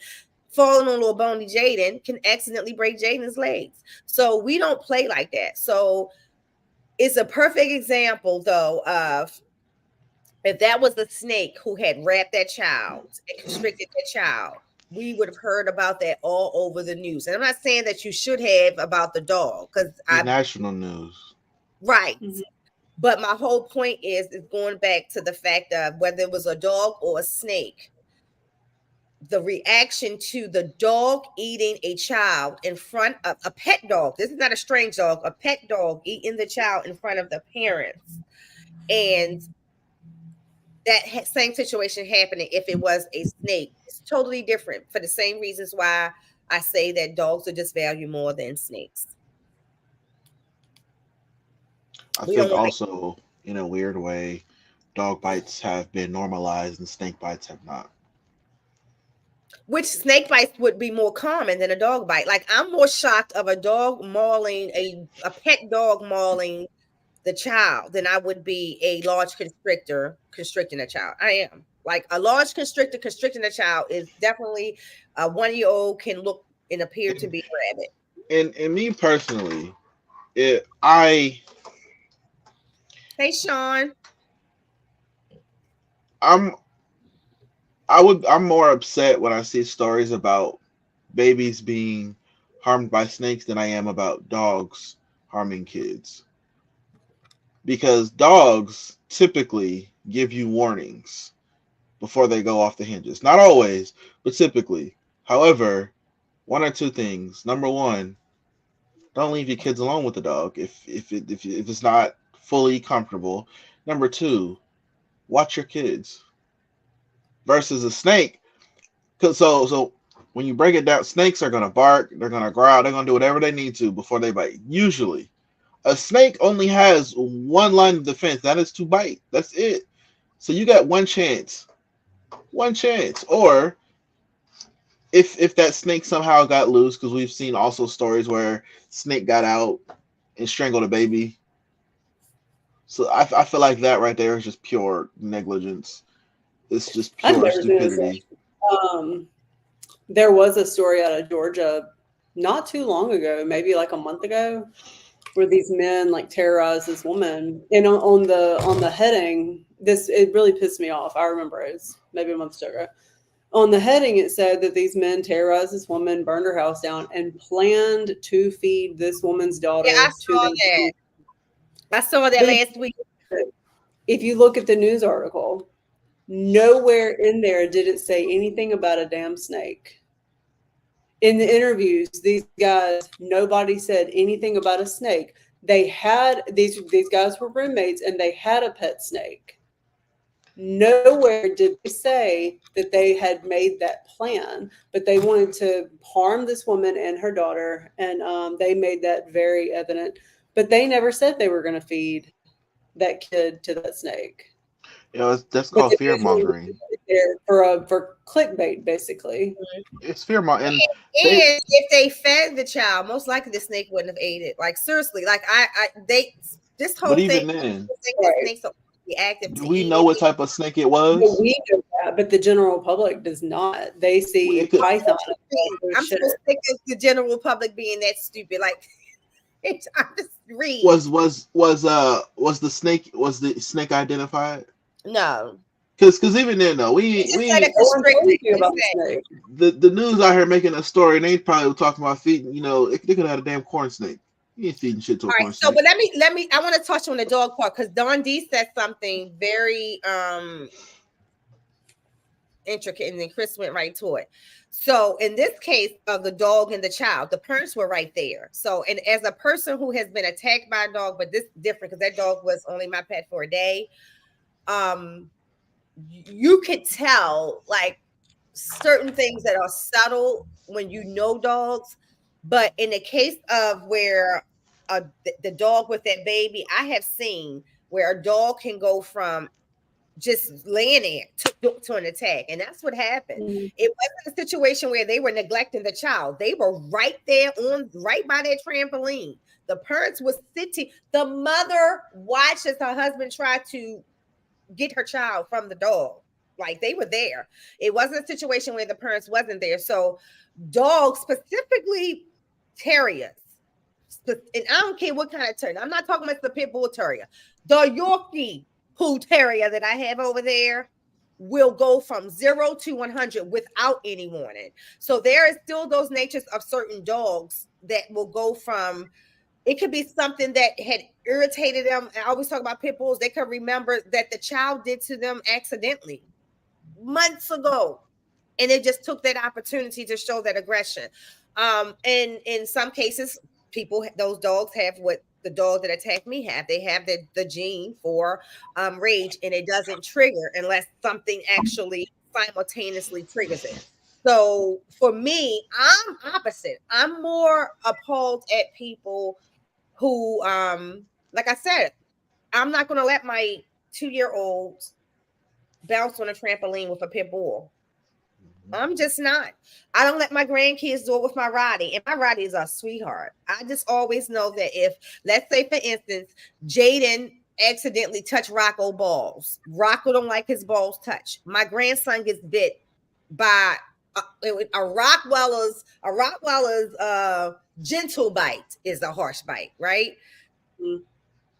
Falling on little bony Jaden can accidentally break Jaden's legs. So we don't play like that. So it's a perfect example, though, of if that was the snake who had wrapped that child and constricted that child, we would have heard about that all over the news. And I'm not saying that you should have about the dog, because national news. Right. Mm-hmm. But my whole point is going back to the fact of whether it was a dog or a snake, the reaction to the dog eating a child in front of a pet dog. This is not a strange dog, a pet dog eating the child in front of the parents. And that same situation happening if it was a snake. It's totally different for the same reasons why I say that dogs are just valued more than snakes. I think also, in a weird way, dog bites have been normalized and snake bites have not. Which snake bites would be more common than a dog bite. Like, I'm more shocked of a dog mauling, a pet dog mauling the child than I would be a large constrictor constricting a child. I am. Like, a large constrictor constricting a child is definitely a 1-year-old can look and appear to be a rabbit. And me personally, Hey, Sean. I'm more upset when I see stories about babies being harmed by snakes than I am about dogs harming kids. Because dogs typically give you warnings before they go off the hinges. Not always, but typically. However, one or two things. Number one, don't leave your kids alone with the dog if it's not fully comfortable. Number two, watch your kids. Versus a snake, so when you break it down, snakes are gonna bark, they're gonna growl, they're gonna do whatever they need to before they bite. Usually, a snake only has one line of defense, that is to bite. That's it. So you got one chance, or if that snake somehow got loose, because we've seen also stories where snake got out and strangled a baby. So I feel like that right there is just pure negligence. It's just I've pure never seen a snake. stupidity. There was a story out of Georgia not too long ago, maybe like a month ago, where these men like terrorized this woman. And on the heading, this it really pissed me off. I remember it was maybe a month ago. On the heading, it said that these men terrorized this woman, burned her house down, and planned to feed this woman's Yeah, I daughter to saw them. that. I saw that They, last week. if you look at the news article, nowhere in there did it say anything about a damn snake. In the interviews, these guys, nobody said anything about a snake. They had these guys were roommates and they had a pet snake. Nowhere did they say that they had made that plan, but they wanted to harm this woman and her daughter, and they made that very evident. But they never said they were going to feed that kid to that snake. You know, that's But called the fear news media mongering. put it there for clickbait, basically. It's fear mongering, and they And if they fed the child, most likely the snake wouldn't have ate it. Like seriously, like they this but whole thing, even then, people think that Right. snakes are active do to we eat know it. what type of snake it But was? we know that, but the general public does not. They see It could, python and all I'm this shit. so sick of the general public being that stupid. Like I just read. was the snake identified? No. Because even then, though, They we just we said ain't, it No one told constricted. you They about the said, snake. the news out here making a story, and they probably were talking about feeding. You know, they could have had a damn corn snake. You ain't feeding shit to a all right, corn so snake. but let me I want to touch on the dog part because Don D said something very intricate, and then Chris went right to it. So in this case of the dog and the child, the parents were right there. So, and as a person who has been attacked by a dog, but this is different because that dog was only my pet for a day. You could tell like certain things that are subtle when you know dogs, but in the case of where the dog with that baby, I have seen where a dog can go from just laying there to an attack. And that's what happened. Mhm. It wasn't a situation where they were neglecting the child. They were right there on right by that trampoline. The parents were sitting. The mother watched as her husband tried to get her child from the dog. Like they were there. It wasn't a situation where the parents wasn't there. So dogs, specifically terriers, and I don't care what kind of terrier. I'm not talking about the pit bull terrier. The Yorkie Poo Terrier that I have over there will go from 0 to 100 without any warning. So there is still those natures of certain dogs that will go from, it could be something that had irritated them. I always talk about pit bulls. They could remember that the child did to them accidentally months ago. And it just took that opportunity to show that aggression. And in some cases, those dogs have what the dog that attacked me have. They have the gene for rage, and it doesn't trigger unless something actually simultaneously triggers it. So for me, I'm opposite. I'm more appalled at people who, like I said, I'm not going to let my 2-year-old bounce on a trampoline with a pit bull. I'm just not. I don't let my grandkids do it with my Roddy, and my Roddy is a sweetheart. I just always know that if, let's say, for instance, Jaden accidentally touched Rocco balls, Rocco don't like his balls touched. My grandson gets bit by a Rottweiler's gentle bite is a harsh bite, right? Mhm.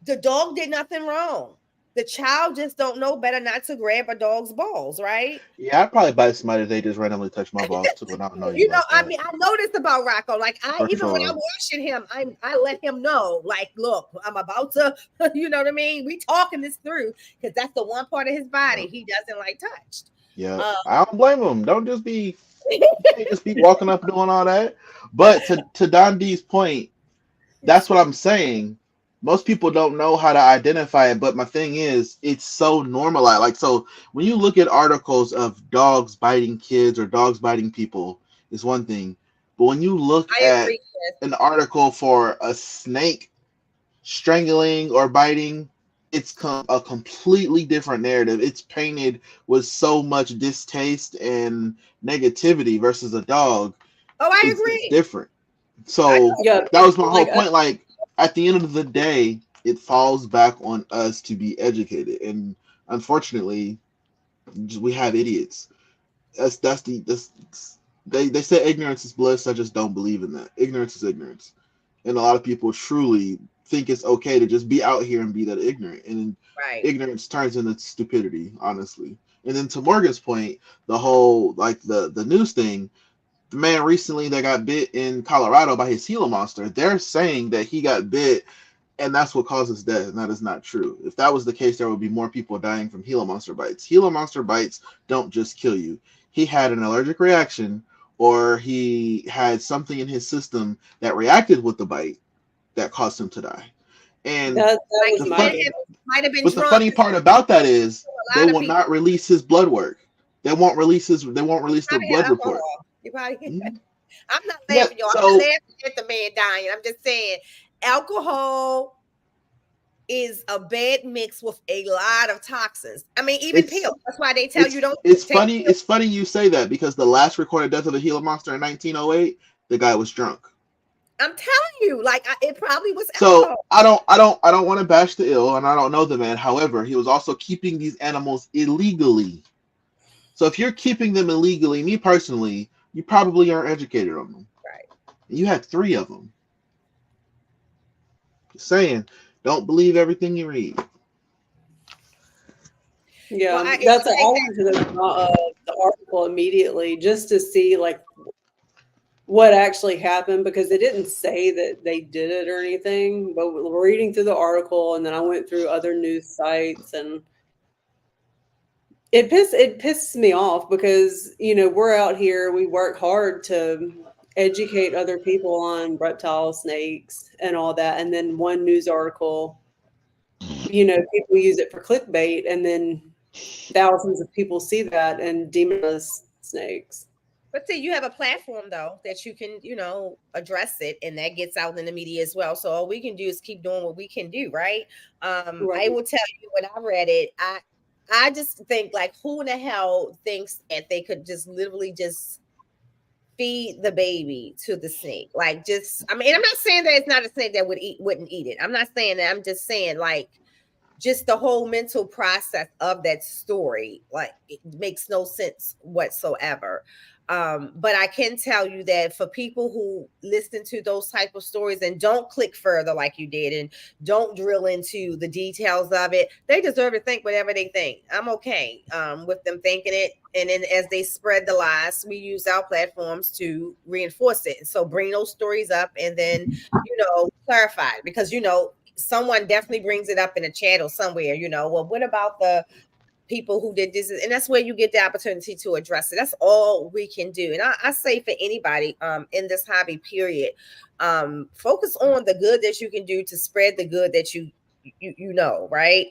The dog did nothing wrong. The child just don't know better not to grab a dog's balls, right? Yeah, I'd probably bite somebody if they just randomly touch my balls too, and I don't know you You know, like I that. mean, I noticed about Rocco. Like, For even when I'm sure. washing him, I let him know, like, look, I'm about to, you know what I mean? We talking this through because that's the one part of his body Yep. he doesn't like touched. Yep. Um, I don't blame them. Don't just be you can't just be walking up doing all that. But to Don D's point, that's what I'm saying. Most people don't know how to identify it, but my thing is, it's so normalized. Like, so when you look at articles of dogs biting kids or dogs biting people, is one thing. But when you look I at agree. an article for a snake strangling or biting, it's a completely different narrative. It's painted with so much distaste and negativity versus a dog. Oh, I It's agree. different. I So Yeah, that was my whole like point. Like at the end of the day, it falls back on us to be educated, and unfortunately, we have idiots. They say ignorance is bliss. I just don't believe in that. Ignorance is ignorance, and a lot of people truly think it's okay to just be out here and be that ignorant, and right. ignorance turns into stupidity, honestly. And then to Morgan's point, the whole like the news thing, the man recently that got bit in Colorado by his Gila monster, they're saying that he got bit and that's what causes death, and that is not true. If that was the case, there would be more people dying from Gila monster bites. Gila monster bites don't just kill you. He had an allergic reaction, or he had something in his system that reacted with the bite that caused him to die. And that Like was the he my fun, did have, might have been but the drunk. funny part about that is A they lot of will people not release his blood work. They won't release his. They won't release the probably had blood report. alcohol. You probably. Mhm. I'm not Yeah. laughing, y'all. I'm not So laughing at the man dying. I'm just saying, alcohol is a bad mix with a lot of toxins. I mean, even it's pills. That's why they tell you don't it's take funny. pills. It's funny you say that because the last recorded death of the Gila monster in 1908, the guy was drunk. I'm telling you, like it probably was So alcohol. I don't want to bash the ill, and I don't know the man. However, he was also keeping these animals illegally. So if you're keeping them illegally, me personally, you probably aren't educated on them. Right. You had three of them. Just saying, don't believe everything you read. Well, yeah. I That's I think went to the article immediately just to see like what actually happened because they didn't say that they did it or anything. But we're reading through the article, and then I went through other news sites, and it pisses me off because we're out here, we work hard to educate other people on reptile snakes and all that, and then one news article, people use it for clickbait, and then thousands of people see that and demonize snakes. But see, you have a platform though that you can, address it, and that gets out in the media as well. So all we can do is keep doing what we can do, right? I Right. will tell you when I read it, I just think like who in the hell thinks that they could just literally just feed the baby to the snake? Like just I mean, I'm not saying that it's not a snake that wouldn't eat it. I'm not saying that. I'm just saying like just the whole mental process of that story, like it makes no sense whatsoever. But I can tell you that for people who listen to those type of stories and don't click further like you did and don't drill into the details of it, they deserve to think whatever they think. I'm okay with them thinking it. And then as they spread the lies, we use our platforms to reinforce it. So bring those stories up and then, clarify it because, someone definitely brings it up in a chat or somewhere, well, what about the people who did this? And that's where you get the opportunity to address it. That's all we can do. And I say for anybody in this hobby period, focus on the good that you can do to spread the good that you know, right?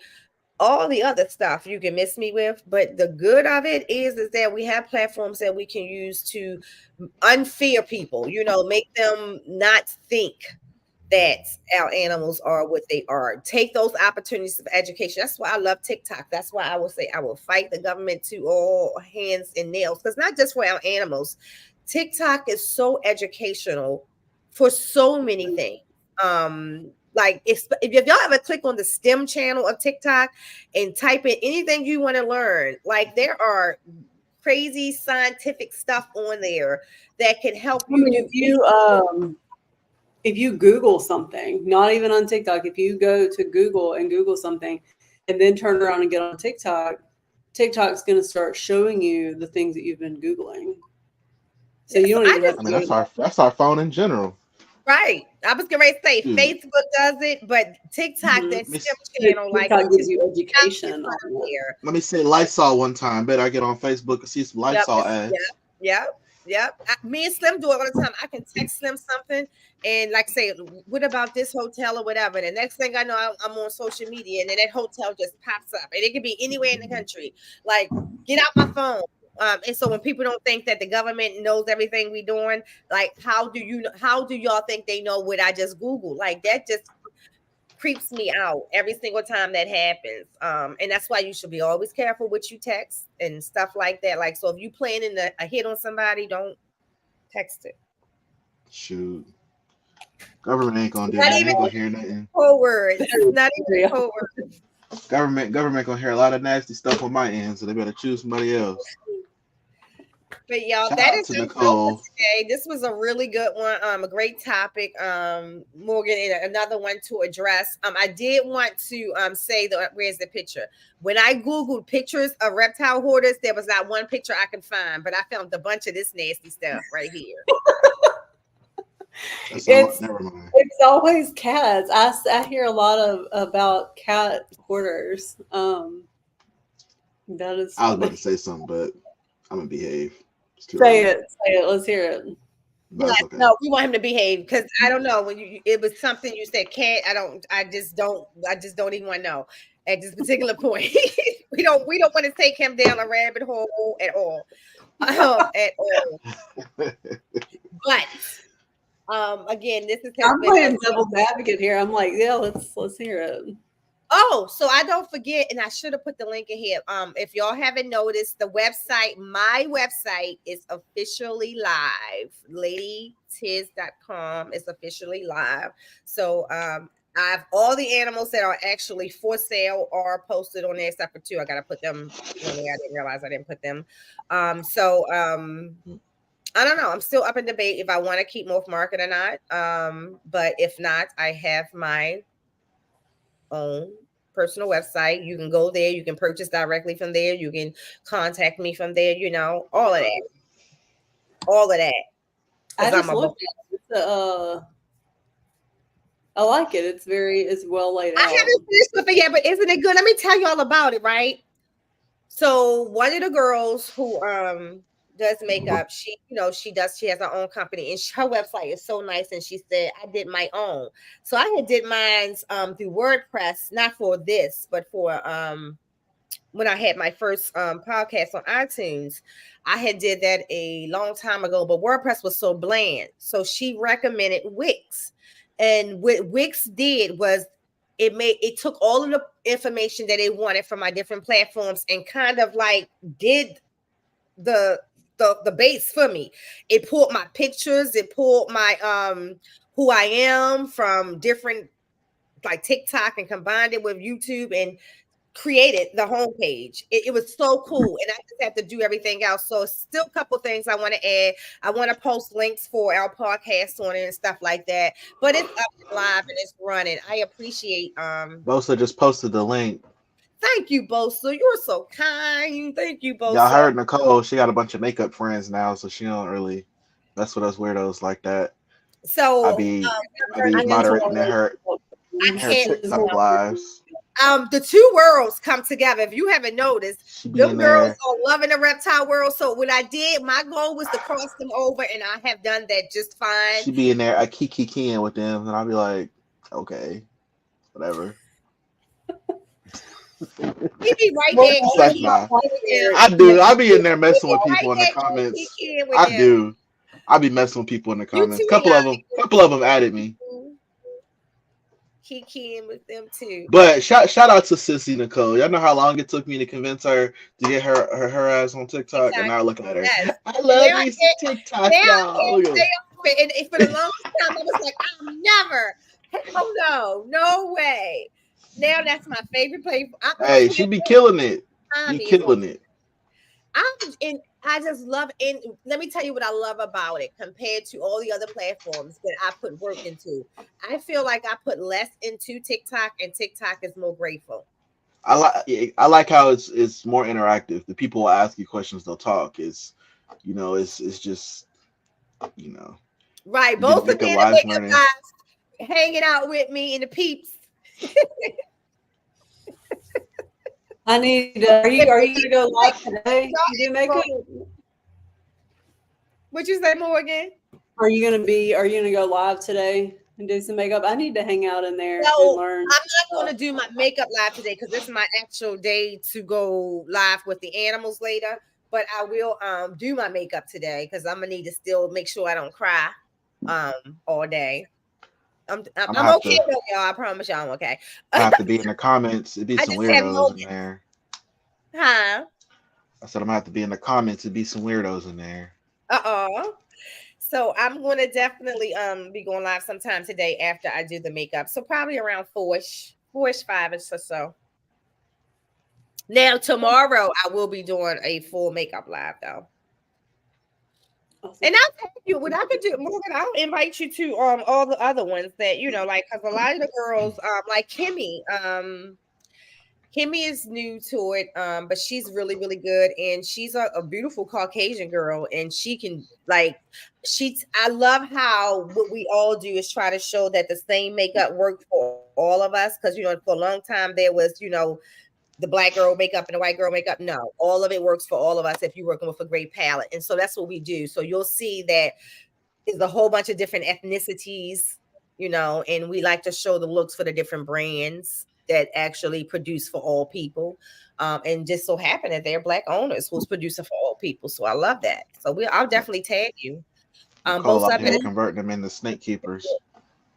All the other stuff you can miss me with, but the good of it is that we have platforms that we can use to unfear people, make them not think that our animals are what they are. Take those opportunities of education. That's why I love TikTok. That's why I will say I will fight the government to all hands and nails, because not just for our animals. TikTok is so educational for so many things. Like if y'all ever click on the STEM channel of TikTok and type in anything you want to learn, like there are crazy scientific stuff on there that can help I you mean, do if you Google something, not even on TikTok, if you go to Google and Google something and then turn around and get on TikTok, TikTok's going to start showing you the things that you've been Googling. So you so don't I even have just I to mean, go to that. that's our phone in general. right. I was going to say Dude, Facebook does it, but TikTok, Mhm. that let me STEM But channel, like TikTok it gives just you in education front on of it. there. let me say Lysol one time. Bet I get on Facebook and see some Yep, Lysol yep, ads. yep, yep. Me and Slim do it all the time. I can text Slim something and like say, what about this hotel or whatever? The next thing I know, I'm on social media and then that hotel just pops up, and it could be anywhere in the country. Like, get out my phone. And so when people don't think that the government knows everything we doing, like how do y'all think they know what I just Googled? Like that just creeps me out every single time that happens. And that's why you should be always careful what you text and stuff like that. Like, so if you planning a hit on somebody, don't text it. Shoot. Government ain't gonna do Not nothing. even Ain't gonna hear nothing. code words. Not even code words. Government gonna hear a lot of nasty stuff on my end, so they better choose somebody else. But y'all, Shout that out is to the show for Nicole. today. This was a really good one. A great topic. Morgan, and another one to address. I did want to say that where's the picture? When I Googled pictures of reptile hoarders, there was not one picture I could find, but I found a bunch of this nasty stuff right here. Never mind. It's always cats. I hear a lot about cat hoarders. That is I was funny. about to say something, but I'm gonna behave. Say it. Let's hear it. That's okay. No, we want him to behave because I don't know when it was something you said cat. I just don't even want to know at this particular point. we don't want to take him down a rabbit hole at all. At all. But again, this is I'm playing devil's advocate here. I'm like, yeah, let's hear it. Oh, so I don't forget, and I should have put the link in here. If y'all haven't noticed, the website, my website is officially live. LadyTiz.com is officially live. So I have all the animals that are actually for sale are posted on there, except for two. I gotta put them on there. I didn't realize I didn't put them. I don't know. I'm still up in debate if I want to keep Morph Market or not. But if not, I have my own personal website. You can go there. You can purchase directly from there. You can contact me from there. You know, all of that. All of that. I just looked at it. I like it. It's well laid out. I haven't finished with it yet, but isn't it good? Let me tell you all about it, right? So one of the girls who does makeup, she has her own company, and her website is so nice. And she said, I did my own. So I did mine through WordPress, not for this, but for when I had my first podcast on iTunes. I had did that a long time ago, but WordPress was so bland. So she recommended Wix. And what Wix did was it took all of the information that they wanted from my different platforms and kind of like did the base for me. It pulled my pictures, it pulled my who I am from different like TikTok and combined it with YouTube and created the homepage. It was so cool, and I just have to do everything else. So still a couple things I want to add. I want to post links for our podcast on it and stuff like that, but it's up and live and it's running. I appreciate Bosa just posted the link. Thank you, Bosa. You're so kind. Thank you, Bosa. Y'all heard Nicole. She got a bunch of makeup friends now, so she don't really mess with us weirdos like that. So I be moderating her TikTok lives. The two worlds come together. If you haven't noticed, the girls are loving the reptile world. So what I did, my goal was to cross them over, and I have done that just fine. She be in there, I kiki with them, and I'll be like, okay, whatever. He be right there. I do. I be in there messing with people in the comments. I do. I be messing with people in the comments. Couple of them added me. Kikiing with them too. But shout out to Sissy Nicole. Y'all know how long it took me to convince her to get her ass on TikTok, and now look at her. Yes. I love me some TikTok, y'all. And for the longest time, I was like, I'm never. Hell no way. Now that's my favorite place. Hey, she be killing it. Be killing it. I just love it. Let me tell you what I love about it compared to all the other platforms that I put work into. I feel like I put less into TikTok, and TikTok is more grateful. I like how it's more interactive. The people will ask you questions, they'll talk. It's just right. Both of them hanging out with me and the peeps. I need. Are you gonna go live today? You do makeup. What you say, Morgan? Are you gonna go live today and do some makeup? I need to hang out in there and learn. I'm not gonna do my makeup live today because this is my actual day to go live with the animals later. But I will do my makeup today because I'm gonna need to still make sure I don't cry all day. I'm gonna I'm have okay to. though, y'all. I promise y'all I'm okay. I I have to be in the comments. It'd be some just have weirdos in moments. there. Huh? I said I'm gonna have to be in the comments. It'd be some weirdos in there. Uh-uh. So I'm gonna definitely be going live sometime today after I do the makeup. So probably around 4ish, 5ish or so. Now tomorrow I will be doing a full makeup live though. And I'll tell you what I could do, Morgan. I'll invite you to all the other ones that like because a lot of the girls like Kimmy is new to it, but she's really, really good, and she's a beautiful Caucasian girl, and she can I love how what we all do is try to show that the same makeup worked for all of us, because for a long time there was the black girl makeup and the white girl makeup. No, all of it works for all of us if you're working with a great palette, and so that's what we do. So you'll see that is a whole bunch of different ethnicities, and we like to show the looks for the different brands that actually produce for all people. And just so happen that they're black owners who's producing for all people. So I love that. So I'll definitely tag you. Nicole Both out of here it. converting them into snake keepers.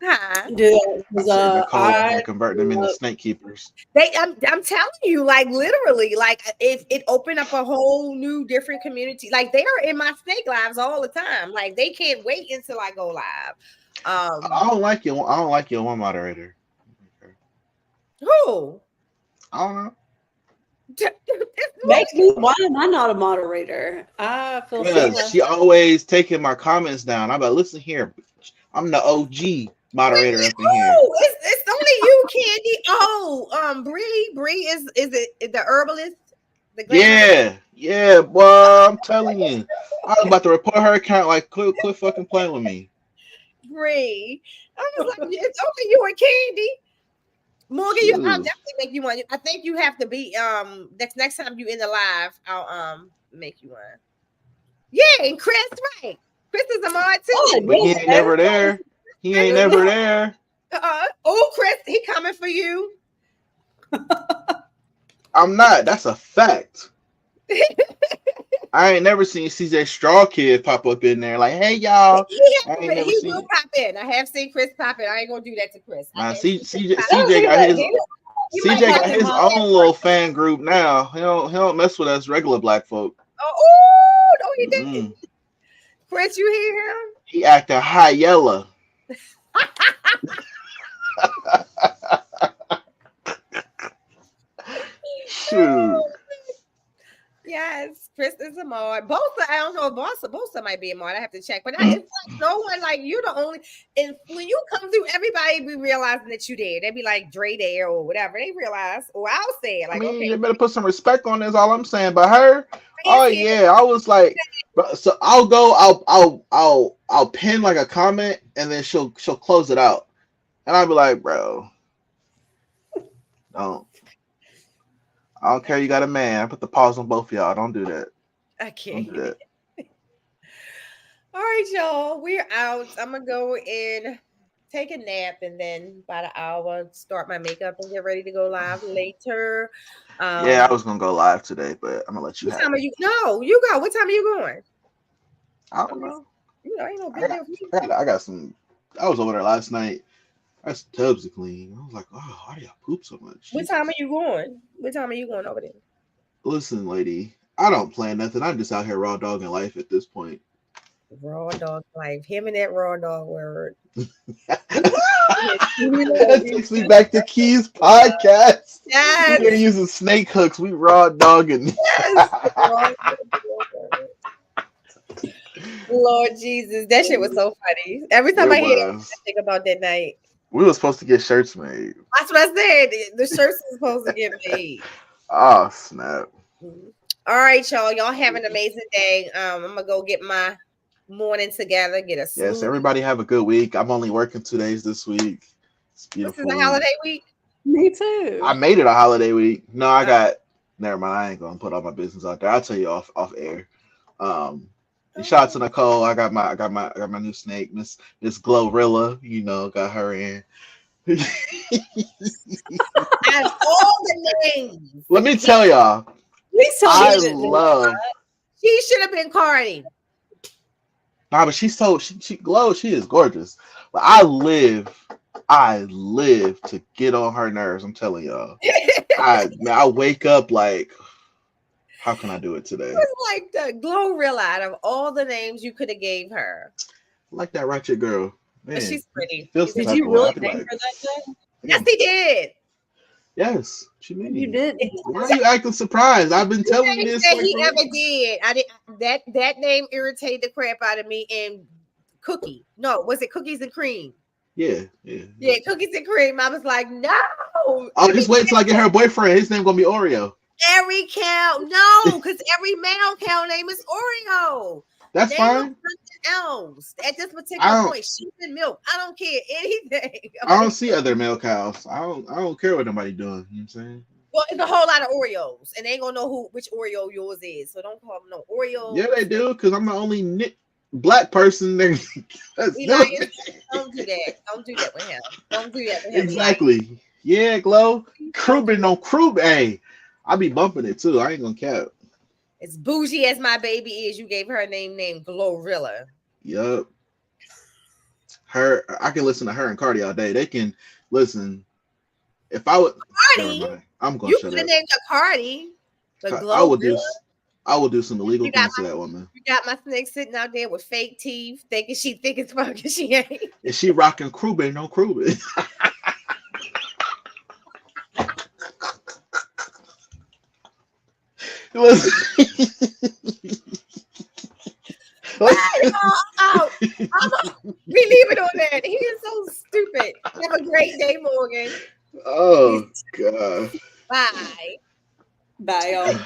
Huh? I said Nicole out here converting them into snake keepers. I'm telling you, like literally, like it opened up a whole new different community. Like they are in my snake lives all the time. Like they can't wait until I go live. I don't like you. I don't like your one moderator. Okay. Who? I don't know. Makes me. Why am I not a moderator? I feel Because she always taking my comments down. I'm like, listen here, I'm the OG moderator up in here. It's only you, Candy. Oh, Bree is it the herbalist? Yeah, boy, I'm telling you. I was about to report her account. Like, quit fucking playing with me. Bree, I was like, it's only you and Candy. Morgan, I'll definitely make you one. I think you have to be next time you in the live, I'll make you one. Yeah, and Chris, right? Chris is a mod too. But he ain't never there. He ain't never there. Oh, Chris, he coming for you. I'm not. That's a fact. I ain't never seen CJ Straw Kid pop up in there like, hey y'all. He will pop in. I have seen Chris pop in. I ain't gonna do that to Chris. CJ got his own little fan group now. He don't mess with us regular black folk. Oh, no, he didn't. Chris, you hear him? He acting high yellow. Shoot. Yes, Chris is a mod. Both, I don't know, both might be a mod. I have to check, but it's like no one like you. The only, and when you come through, everybody be realizing that you there. They be like Dre there or whatever. They realize, or I'll say it like, okay, you better put some respect on this. All I'm saying, but her, oh yeah, I was like, so I'll go, I'll pin like a comment, and then she'll close it out, and I'll be like, bro, don't. I don't care. You got a man. I put the pause on both of y'all. Don't do that. I can't. Don't do that. All right, y'all. We're out. I'm gonna go and take a nap, and then about an hour start my makeup and get ready to go live later. Yeah, I was gonna go live today, but I'm gonna let you. What time are you? No, you go. What time are you going? I don't know. Ain't no big deal. I got some. I was over there last night. I got tubs to clean. I was like, oh, why do y'all poop so much? What time are you going? What time are you going over there? Listen, lady, I don't plan nothing. I'm just out here raw dogging life at this point. Raw dog life. Him and that raw dog word. That takes me back to Key's podcast. Yes. We're using snake hooks. We raw dogging. Yes. Lord Jesus, that shit was so funny. Every time I hear that, I think about that night. We were supposed to get shirts made. That's what I said. The shirts are supposed to get made. Oh, snap. All right, y'all. Y'all have an amazing day. I'm going to go get my morning together, get a smoothie. Yes, everybody have a good week. I'm only working 2 days this week. It's beautiful. This is a holiday week? Me too. I made it a holiday week. No, I got, never mind. I ain't going to put all my business out there. I'll tell you off air. And shout out to Nicole. I got my new snake, Miss Glorilla. You know, got her in. Out of all the names, let me tell y'all. I love. She should have been Cardi. Nah, but she's so she glows. She is gorgeous. But I live I live to get on her nerves. I'm telling y'all. I wake up like, how can I do it today? was like the Glorilla out of all the names you could have gave her. Like that ratchet girl. But Man, she's pretty. feels Did type you of way. really I be name like, her that day? Yes, he did. yes. What you mean? You did. Why are you acting surprised? I've been telling you this. That Like, he for ever weeks. did. I did that name irritated the crap out of me. And Cookie. No, was it Cookies and Cream? Yeah. Yeah, Cookies and Cream. I was like, no. Oh, just wait till I get her boyfriend. His name gonna be Oreo. Every cow, no, because every male cow name is Oreo. That's Name fine. something else at this I particular don't- point. Sheep and milk. I don't care anything. I don't see other male cows. I don't care what nobody doing. You know what I'm saying? Well, it's a whole lot of Oreos, and they ain't gonna know which Oreo yours is. So don't call them no Oreos. Yeah, they do, because I'm the only black person there. Elias, don't do that. Don't do that with him. Don't do that with him. Exactly. Yeah, Glow. Krubin on Krub. Hey, I be bumping it too. I ain't gonna cap. As bougie as my baby is, you gave her a name named Glorilla. Yup. I can listen to her and Cardi all day. They can listen. If I would, Cardi, never mind. I'm gonna you shut could have up. named her Cardi, but I would Glorilla. I will do some illegal You got things to that woman. You got my snake sitting out there with fake teeth, thinking she thick as fuck, and she ain't. Is she rocking Krubin? No Krubin. Listen. Oh, we leave it on that. He is so stupid. Have a great day, Morgan. Oh God. Bye. Bye, y'all.